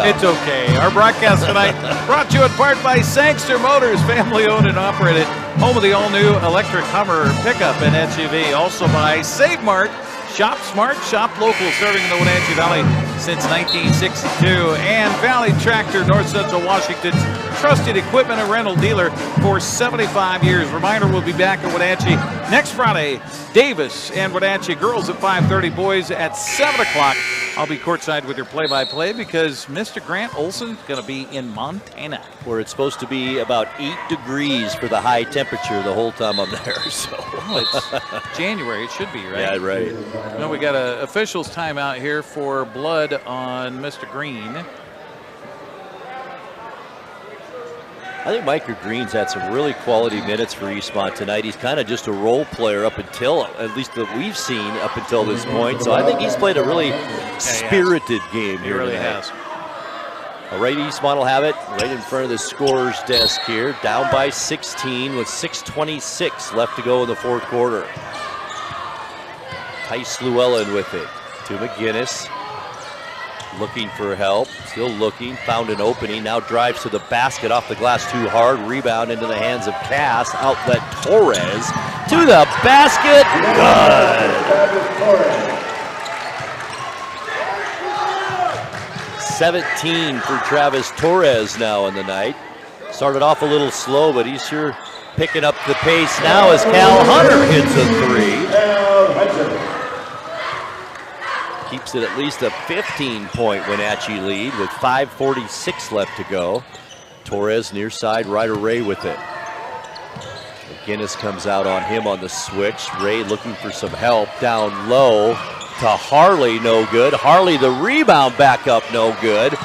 It's okay. Our broadcast tonight brought to you in part by Sangster Motors, family owned and operated, home of the all-new electric Hummer pickup and SUV. Also by Save Mart. Shop smart, shop local, serving in the Wenatchee Valley since 1962. And Valley Tractor, North Central Washington's trusted equipment and rental dealer for 75 years. Reminder, we'll be back at Wenatchee next Friday. Davis and Wenatchee girls at 5:30, boys at 7 o'clock. I'll be courtside with your play-by-play because Mr. Grant Olson is going to be in Montana, where it's supposed to be about 8 degrees for the high temperature the whole time I'm there. So it's January. It should be, right? Yeah, right. No, we got an officials timeout here for blood on Mr. Green. I think Micah Green's had some really quality minutes for Eastmont tonight. He's kind of just a role player up until, at least that we've seen up until this point. So I think he's played a really spirited game here really tonight. Has. All right, Eastmont will have it right in front of the scorer's desk here. Down by 16 with 6:26 left to go in the fourth quarter. Tice Llewellyn with it to McGinnis. Looking for help, still looking, found an opening, now drives to the basket, off the glass too hard, rebound into the hands of Cass, outlet Torres, to the basket, good! 17 for Travis Torres now in the night. Started off a little slow, but he's sure picking up the pace now as Cal Hunter hits a three. Keeps it at least a 15-point Wenatchee lead with 5:46 left to go. Torres near side, Ryder Ray with it. McGinnis comes out on him on the switch. Ray looking for some help down low to Harley, no good. Harley the rebound back up, no good.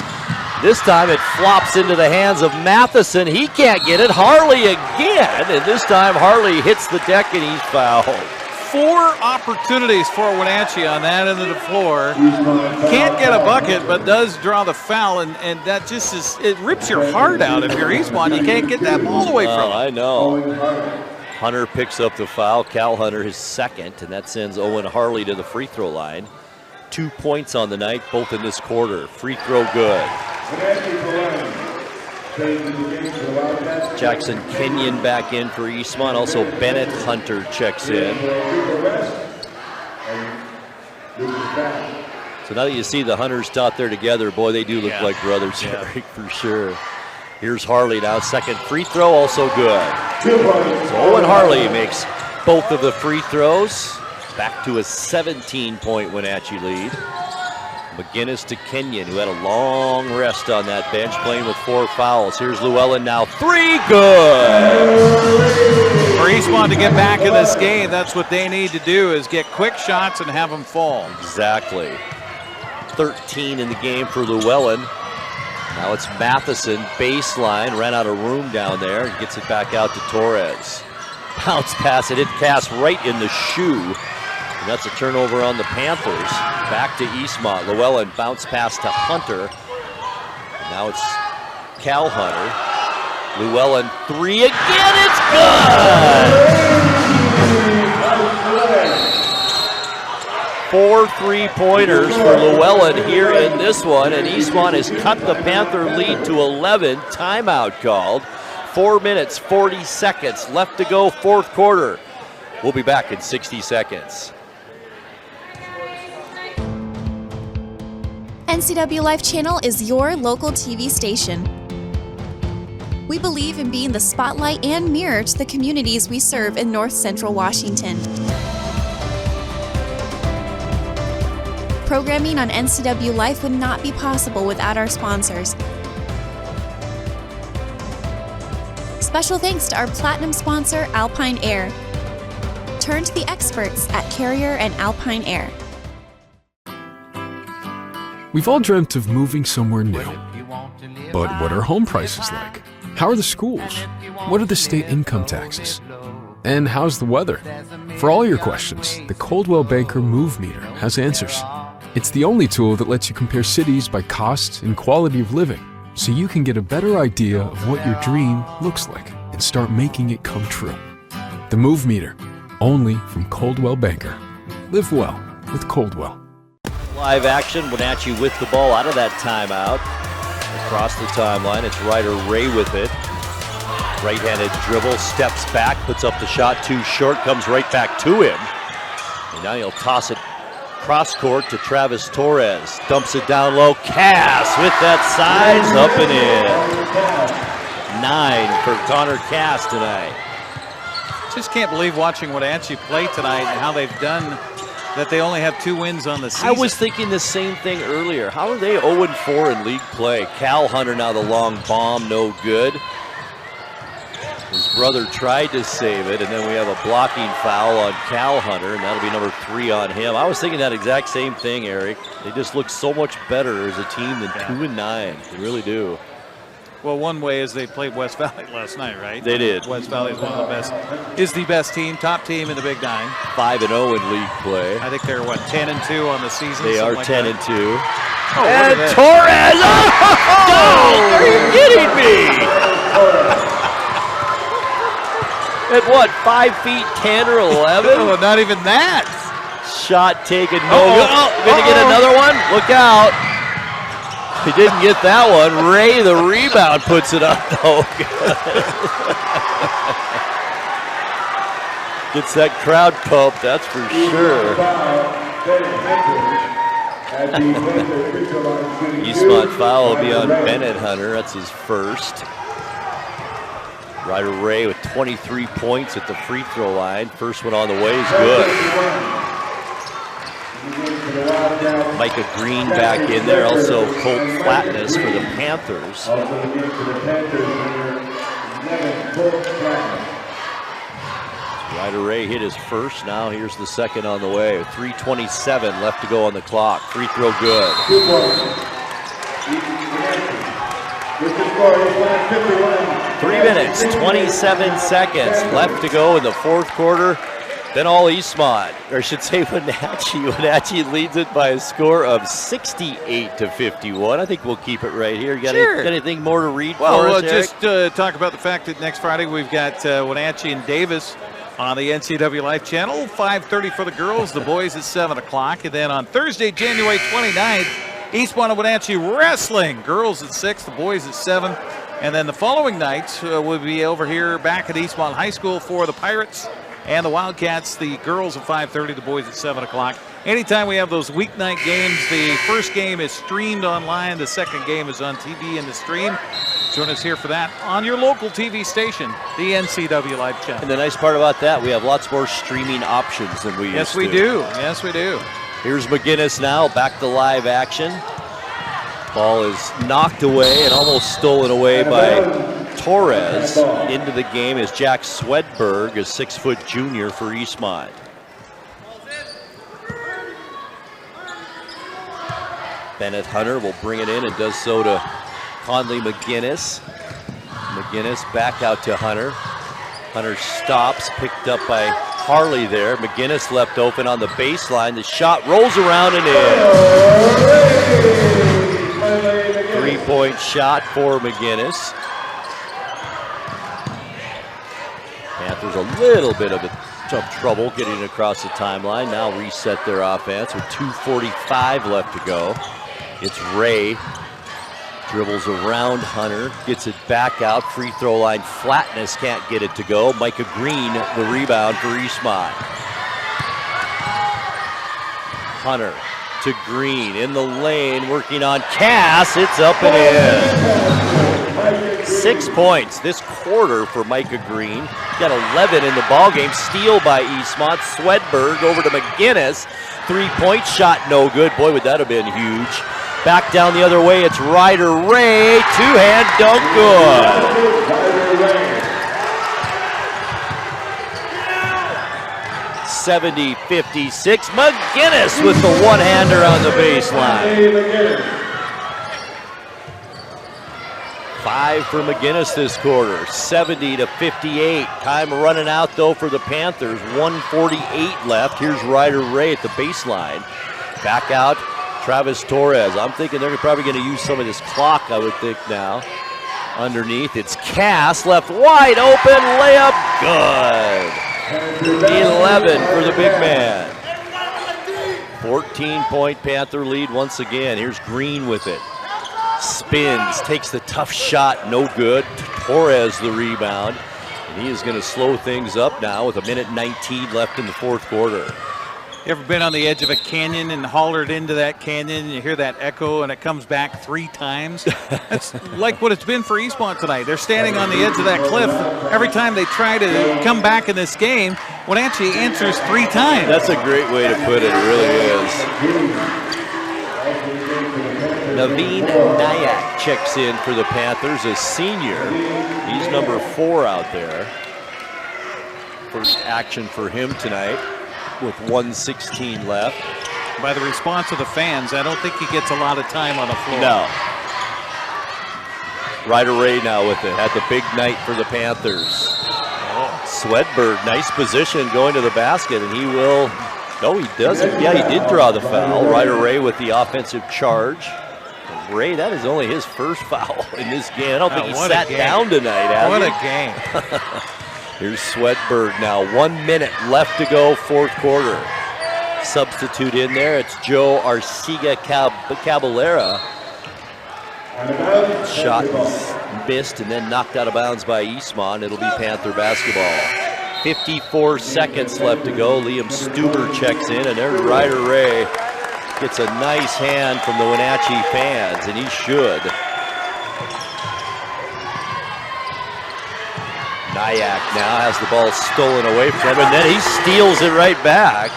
This time it flops into the hands of Matheson. He can't get it. Harley again, and this time Harley hits the deck and he's fouled. 4 opportunities for Wenatchee on that end of the floor. Can't get a bucket, but does draw the foul, and that just is, it rips your heart out if you're Eastmont. You can't get that ball away from him. I know. Hunter picks up the foul. Cal Hunter his second, and that sends Owen Harley to the free throw line. 2 points on the night, both in this quarter. Free throw good. Jackson Kenyon back in for Eastmont. Also Bennett Hunter checks in. So now that you see the Hunters out there together, boy, they do look like brothers, Eric, for sure. Here's Harley now, second free throw, also good. So Owen Harley makes both of the free throws. Back to a 17-point Wenatchee lead. McGinnis to Kenyon, who had a long rest on that bench, playing with 4 fouls. Here's Llewellyn now, 3, good! For Eastmont to get back in this game, that's what they need to do, is get quick shots and have them fall. Exactly. 13 in the game for Llewellyn. Now it's Matheson, baseline, ran out of room down there, and gets it back out to Torres. Bounce pass, it hit Cass right in the shoe. And that's a turnover on the Panthers. Back to Eastmont. Llewellyn bounce pass to Hunter. And now it's Cal Hunter. Llewellyn 3 again. It's good! 4 3-pointers for Llewellyn here in this one. And Eastmont has cut the Panther lead to 11. Timeout called. 4 minutes, 40 seconds left to go, fourth quarter. We'll be back in 60 seconds. NCWLIFE Channel is your local TV station. We believe in being the spotlight and mirror to the communities we serve in North Central Washington. Programming on NCWLIFE would not be possible without our sponsors. Special thanks to our platinum sponsor, Alpine Air. Turn to the experts at Carrier and Alpine Air. We've all dreamt of moving somewhere new. But what are home prices like? How are the schools? What are the state income taxes? And how's the weather? For all your questions, the Coldwell Banker Move Meter has answers. It's the only tool that lets you compare cities by cost and quality of living, so you can get a better idea of what your dream looks like and start making it come true. The Move Meter, only from Coldwell Banker. Live well with Coldwell. Live action, Wenatchee with the ball out of that timeout. Across the timeline, it's Ryder Ray with it. Right-handed dribble, steps back, puts up the shot too short, comes right back to him. And now he'll toss it Cross court to Travis Torres. Dumps it down low. Cass with that size, up and in. 9 for Connor Cass tonight. Just can't believe watching Wenatchee play tonight and how they've done that. They only have 2 wins on the season. I was thinking the same thing earlier. How are they 0-4 in league play? Cal Hunter now the long bomb, no good. His brother tried to save it, and then we have a blocking foul on Cal Hunter, and that'll be number 3 on him. I was thinking that exact same thing, Eric. They just look so much better as a team than 2-9. They really do. Well, one way is they played West Valley last night, right? They did. West Valley is one of the best, is the best team, top team in the Big 9. 5-0 in league play. I think they're, 10-2 on the season? They are like 10-2. Oh, and Torres! Oh, are you kidding me? At what, 5 feet 10 or 11? Oh, not even that. Shot taken. Gonna get another one? Look out. He didn't get that one. Ray, the rebound, puts it up. Oh, gets that crowd pumped, that's for sure. Eastmont foul will be on Bennett Hunter. That's his first. Ryder Ray with 23 points at the free throw line. First one on the way is good. Micah Green back in there. Also Colt Flatness for the Panthers. Ryder Ray hit his first. Now here's the second on the way. 3:27 left to go on the clock. Free throw good. 3 minutes, 27 seconds left to go in the fourth quarter. Then all Eastmont, or I should say Wenatchee. Wenatchee leads it by a score of 68-51. I think we'll keep it right here. Got anything more to read for us, Eric? Just talk about the fact that next Friday we've got Wenatchee and Davis on the NCWLIFE channel. 5:30 for the girls, the boys at 7 o'clock. And then on Thursday, January 29th, Eastmont and Wenatchee wrestling. Girls at 6, the boys at 7. And then the following night, we'll be over here back at Eastmont High School for the Pirates and the Wildcats. The girls at 5:30, the boys at 7 o'clock. Anytime we have those weeknight games, the first game is streamed online. The second game is on TV in the stream. Join us here for that on your local TV station, the NCWLIFE channel. And the nice part about that, we have lots more streaming options than we used to. Yes, we do. Yes, we do. Here's McGinnis now, back to live action. Ball is knocked away and almost stolen away by Torres. Into the game is Jack Swedberg, a 6-foot junior for Eastmont. Bennett Hunter will bring it in and does so to Conley McGinnis. McGinnis back out to Hunter. Hunter stops, picked up by Harley there. McGinnis left open on the baseline. The shot rolls around and in. 3-point shot for McGinnis. Panthers a little bit of trouble getting across the timeline. Now reset their offense with 2:45 left to go. It's Ray. Dribbles around Hunter, gets it back out, free throw line flatness, can't get it to go. Micah Green, the rebound for Eastmont. Hunter to Green, in the lane, working on Cass, it's up and in. 6 points this quarter for Micah Green. Got 11 in the ballgame, steal by Eastmont. Swedberg over to McGinnis, 3-point shot, no good. Boy, would that have been huge. Back down the other way, it's Ryder Ray. Two-hand dunk good. 70-56. McGinnis with the one-hander on the baseline. 5 for McGinnis this quarter. 70-58. Time running out, though, for the Panthers. 1:48 left. Here's Ryder Ray at the baseline. Back out. Travis Torres. I'm thinking they're probably going to use some of this clock, I would think now. Underneath, it's Cass, left wide open, layup, good. 11 for the big man. 14-point Panther lead once again. Here's Green with it. Spins, takes the tough shot, no good. Torres the rebound. And he is going to slow things up now with 1:19 left in the fourth quarter. You ever been on the edge of a canyon and hollered into that canyon and you hear that echo and it comes back 3 times? That's like what it's been for Eastmont tonight. They're standing on the edge of that cliff. Every time they try to come back in this game, Wenatchee answers 3 times. That's a great way to put it. It really is. Naveen Nayak checks in for the Panthers, a senior. He's number 4 out there. First action for him tonight with 1:16 left. By the response of the fans, I don't think he gets a lot of time on the floor. No. Ryder Ray now with it. Had the big night for the Panthers. Swedberg, nice position going to the basket, and he will. No, he doesn't. Yeah, he did draw the foul. Ryder Ray with the offensive charge. Ray, that is only his first foul in this game. I don't think he sat down tonight, has What he? a game. Here's Swedberg now. 1 minute left to go, fourth quarter. Substitute in there. It's Joe Arcega Caballera. Shot missed and then knocked out of bounds by Eastmont. It'll be Panther basketball. 54 seconds left to go. Liam Stuber checks in, and there's Ryder Ray. Gets a nice hand from the Wenatchee fans, and he should. Nayak now has the ball stolen away from him, and then he steals it right back.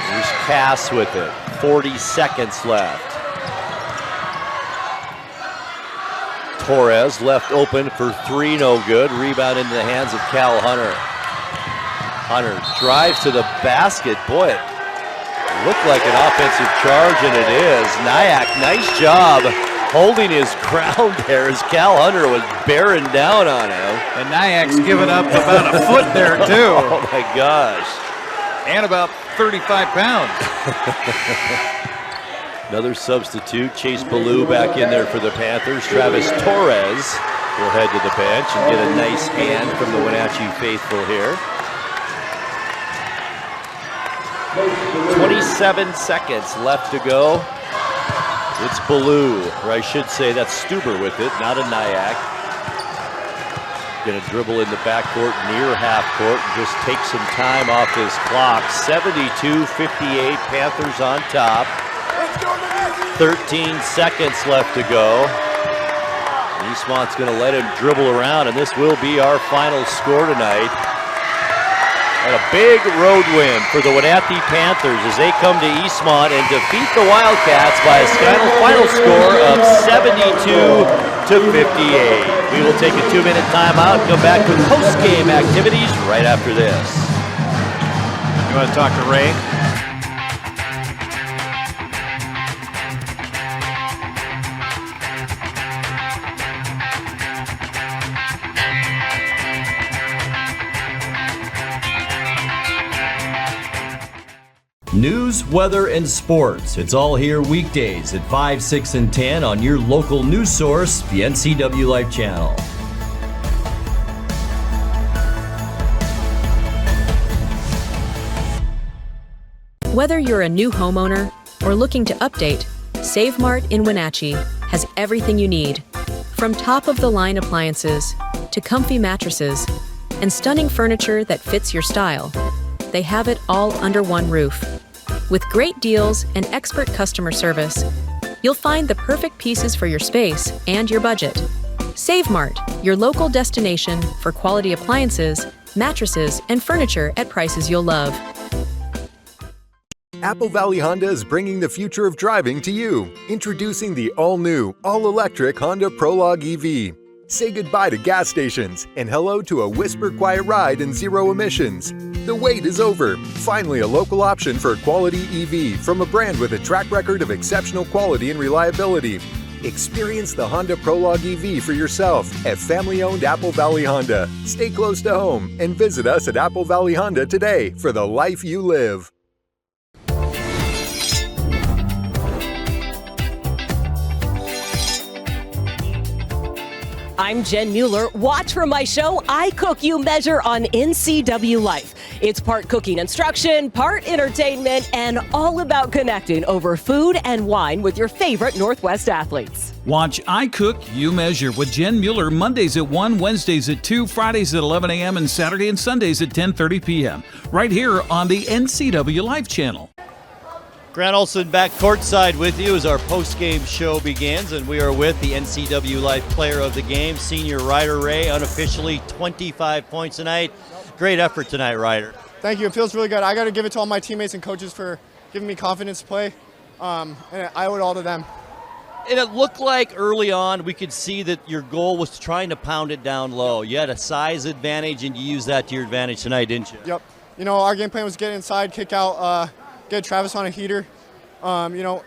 Here's Cass with it. 40 seconds left. Torres left open for 3, no good. Rebound into the hands of Cal Hunter. Hunter drives to the basket. Boy, it looked like an offensive charge, and it is. Nayak, nice job holding his ground there as Cal Hunter was bearing down on him. And Nayak's given up about a foot there, too. Oh, my gosh. And about 35 pounds. Another substitute, Chase Ballou back in there for the Panthers. Travis Torres will head to the bench and get a nice hand from the Wenatchee faithful here. 27 seconds left to go. It's Ballou, or I should say that's Stuber with it, not a Nayak. Gonna dribble in the backcourt, near half court, and just take some time off his clock. 72-58, Panthers on top. 13 seconds left to go. Eastmont's gonna let him dribble around, and this will be our final score tonight. And a big road win for the Wenatchee Panthers as they come to Eastmont and defeat the Wildcats by a final score of 72-58. We will take a 2-minute timeout and come back with post-game activities right after this. You want to talk to Ray? News, weather, and sports. It's all here weekdays at 5, 6, and 10 on your local news source, the NCWLIFE channel. Whether you're a new homeowner or looking to update, Save Mart in Wenatchee has everything you need. From top-of-the-line appliances to comfy mattresses and stunning furniture that fits your style, they have it all under one roof. With great deals and expert customer service, you'll find the perfect pieces for your space and your budget. Save Mart, your local destination for quality appliances, mattresses, and furniture at prices you'll love. Apple Valley Honda is bringing the future of driving to you. Introducing the all-new, all-electric Honda Prologue EV. Say goodbye to gas stations and hello to a whisper-quiet ride and zero emissions. The wait is over. Finally, a local option for a quality EV from a brand with a track record of exceptional quality and reliability. Experience the Honda Prologue EV for yourself at family-owned Apple Valley Honda. Stay close to home and visit us at Apple Valley Honda today for the life you live. I'm Jen Mueller. Watch for my show, I Cook, You Measure on NCWLIFE. It's part cooking instruction, part entertainment, and all about connecting over food and wine with your favorite Northwest athletes. Watch I Cook, You Measure with Jen Mueller Mondays at 1, Wednesdays at 2, Fridays at 11 a.m., and Saturday and Sundays at 10:30 p.m. right here on the NCWLIFE channel. Grant Olson back courtside with you as our post-game show begins, and we are with the NCWLIFE Player of the Game, senior Ryder Ray, unofficially 25 points tonight. Great effort tonight, Ryder. Thank you. It feels really good. I got to give it to all my teammates and coaches for giving me confidence to play, and I owe it all to them. And it looked like early on we could see that your goal was trying to pound it down low. You had a size advantage, and you used that to your advantage tonight, didn't you? Yep. You know, our game plan was get inside, kick out, get Travis on a heater. You know,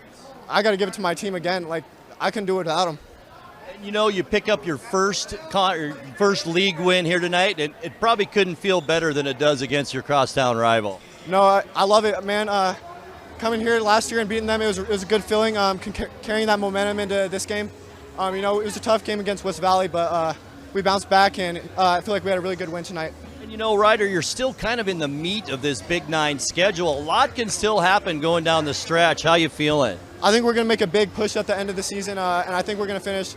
I got to give it to my team again. Like, I couldn't do it without them. You know, you pick up your first league win here tonight, and it probably couldn't feel better than it does against your crosstown rival. No, I love it, man. Coming here last year and beating them, it was a good feeling. Carrying that momentum into this game. You know, it was a tough game against West Valley, but we bounced back, and I feel like we had a really good win tonight. And you know, Ryder, you're still kind of in the meat of this Big 9 schedule. A lot can still happen going down the stretch. How you feeling? I think we're going to make a big push at the end of the season, and I think we're going to finish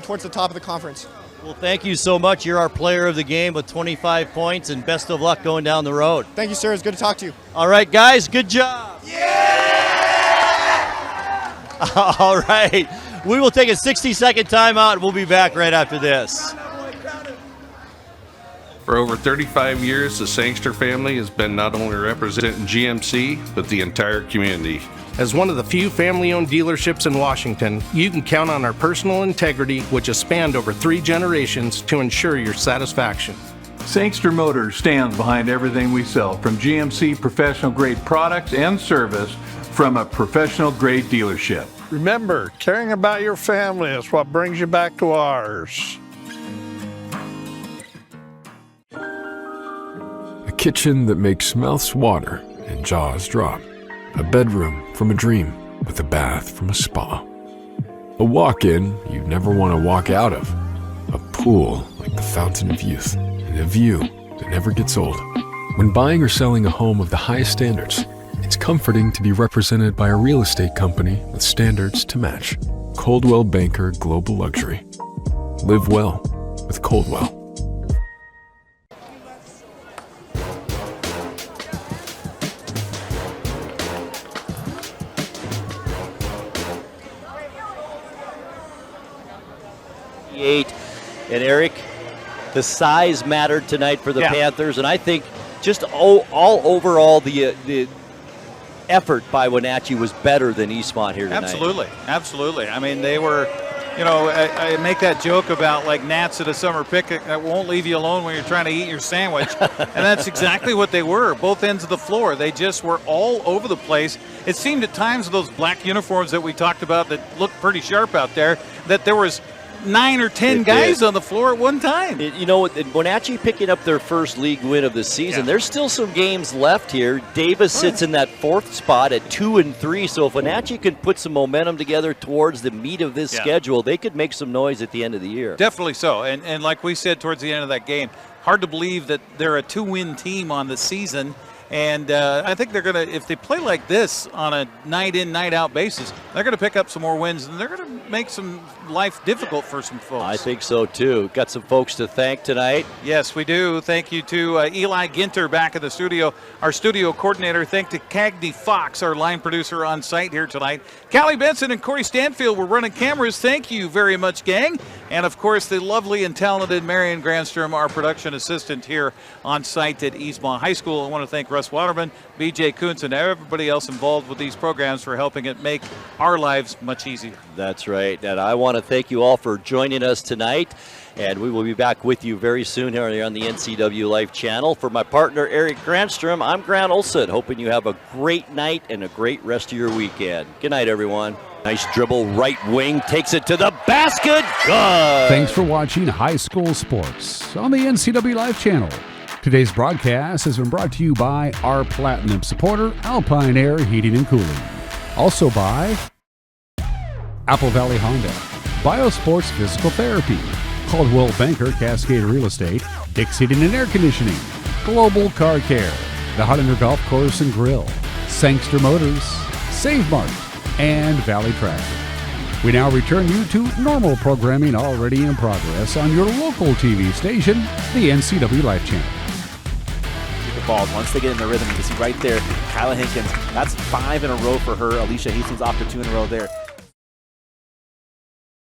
towards the top of the conference. Well, thank you so much. You're our player of the game with 25 points, and best of luck going down the road. Thank you, sir. It's good to talk to you. All right, guys, good job. Yeah! All right. We will take a 60-second timeout. We'll be back right after this. For over 35 years, the Sangster family has been not only representing GMC, but the entire community. As one of the few family-owned dealerships in Washington, you can count on our personal integrity, which has spanned over 3 generations, to ensure your satisfaction. Sangster Motors stands behind everything we sell, from GMC professional-grade products and service from a professional-grade dealership. Remember, caring about your family is what brings you back to ours. A kitchen that makes mouths water and jaws drop. A bedroom from a dream with a bath from a spa. A walk-in you'd never want to walk out of. A pool like the fountain of youth. And a view that never gets old. When buying or selling a home of the highest standards, it's comforting to be represented by a real estate company with standards to match. Coldwell Banker Global Luxury. Live well with Coldwell. And Eric, the size mattered tonight for the Panthers, and I think just all overall the effort by Wenatchee was better than Eastmont here tonight. Absolutely. I mean, they were, you know, I make that joke about like gnats at a summer picnic that won't leave you alone when you're trying to eat your sandwich, and that's exactly what they were, both ends of the floor. They just were all over the place. It seemed at times those black uniforms that we talked about that looked pretty sharp out there, that there was 9 or 10 guys on the floor at one time. You know, Wenatchee picking up their first league win of the season. There's still some games left here. Davis sits in that 4th spot at 2-3. So if Wenatchee can put some momentum together towards the meat of this schedule, they could make some noise at the end of the year. Definitely so. And like we said towards the end of that game, hard to believe that they're a 2-win team on the season. And I think they're going to, if they play like this on a night-in, night-out basis, they're going to pick up some more wins, and they're going to make some life difficult for some folks. I think so, too. Got some folks to thank tonight. Yes, we do. Thank you to Eli Ginter back at the studio, our studio coordinator. Thank to Cagney Fox, our line producer on site here tonight. Callie Benson and Corey Stanfield were running cameras. Thank you very much, gang. And, of course, the lovely and talented Marion Granstrom, our production assistant here on site at Eastmont High School. I want to thank Russ Waterman, BJ Kuntz, and everybody else involved with these programs for helping it make our lives much easier. That's right. And I want to thank you all for joining us tonight. And we will be back with you very soon here on the NCWLIFE channel. For my partner, Eric Granstrom, I'm Grant Olson. Hoping you have a great night and a great rest of your weekend. Good night, everyone. Nice dribble, right wing, takes it to the basket. Good. Thanks for watching High School Sports on the NCWLIFE channel. Today's broadcast has been brought to you by our Platinum supporter, Alpine Air Heating and Cooling. Also by Apple Valley Honda, Biosports Physical Therapy, Coldwell Banker Cascade Real Estate, Dix Heating and Air Conditioning, Global Car Care, the Highlander Golf Course and Grill, Sangster Motors, Save Mart, and Valley Tractor. We now return you to normal programming already in progress on your local TV station, the NCWLIFE channel. Balls. Once they get in the rhythm, you can see right there, Kyla Hinkins, that's 5 in a row for her. Alicia Hastings off to 2 in a row there.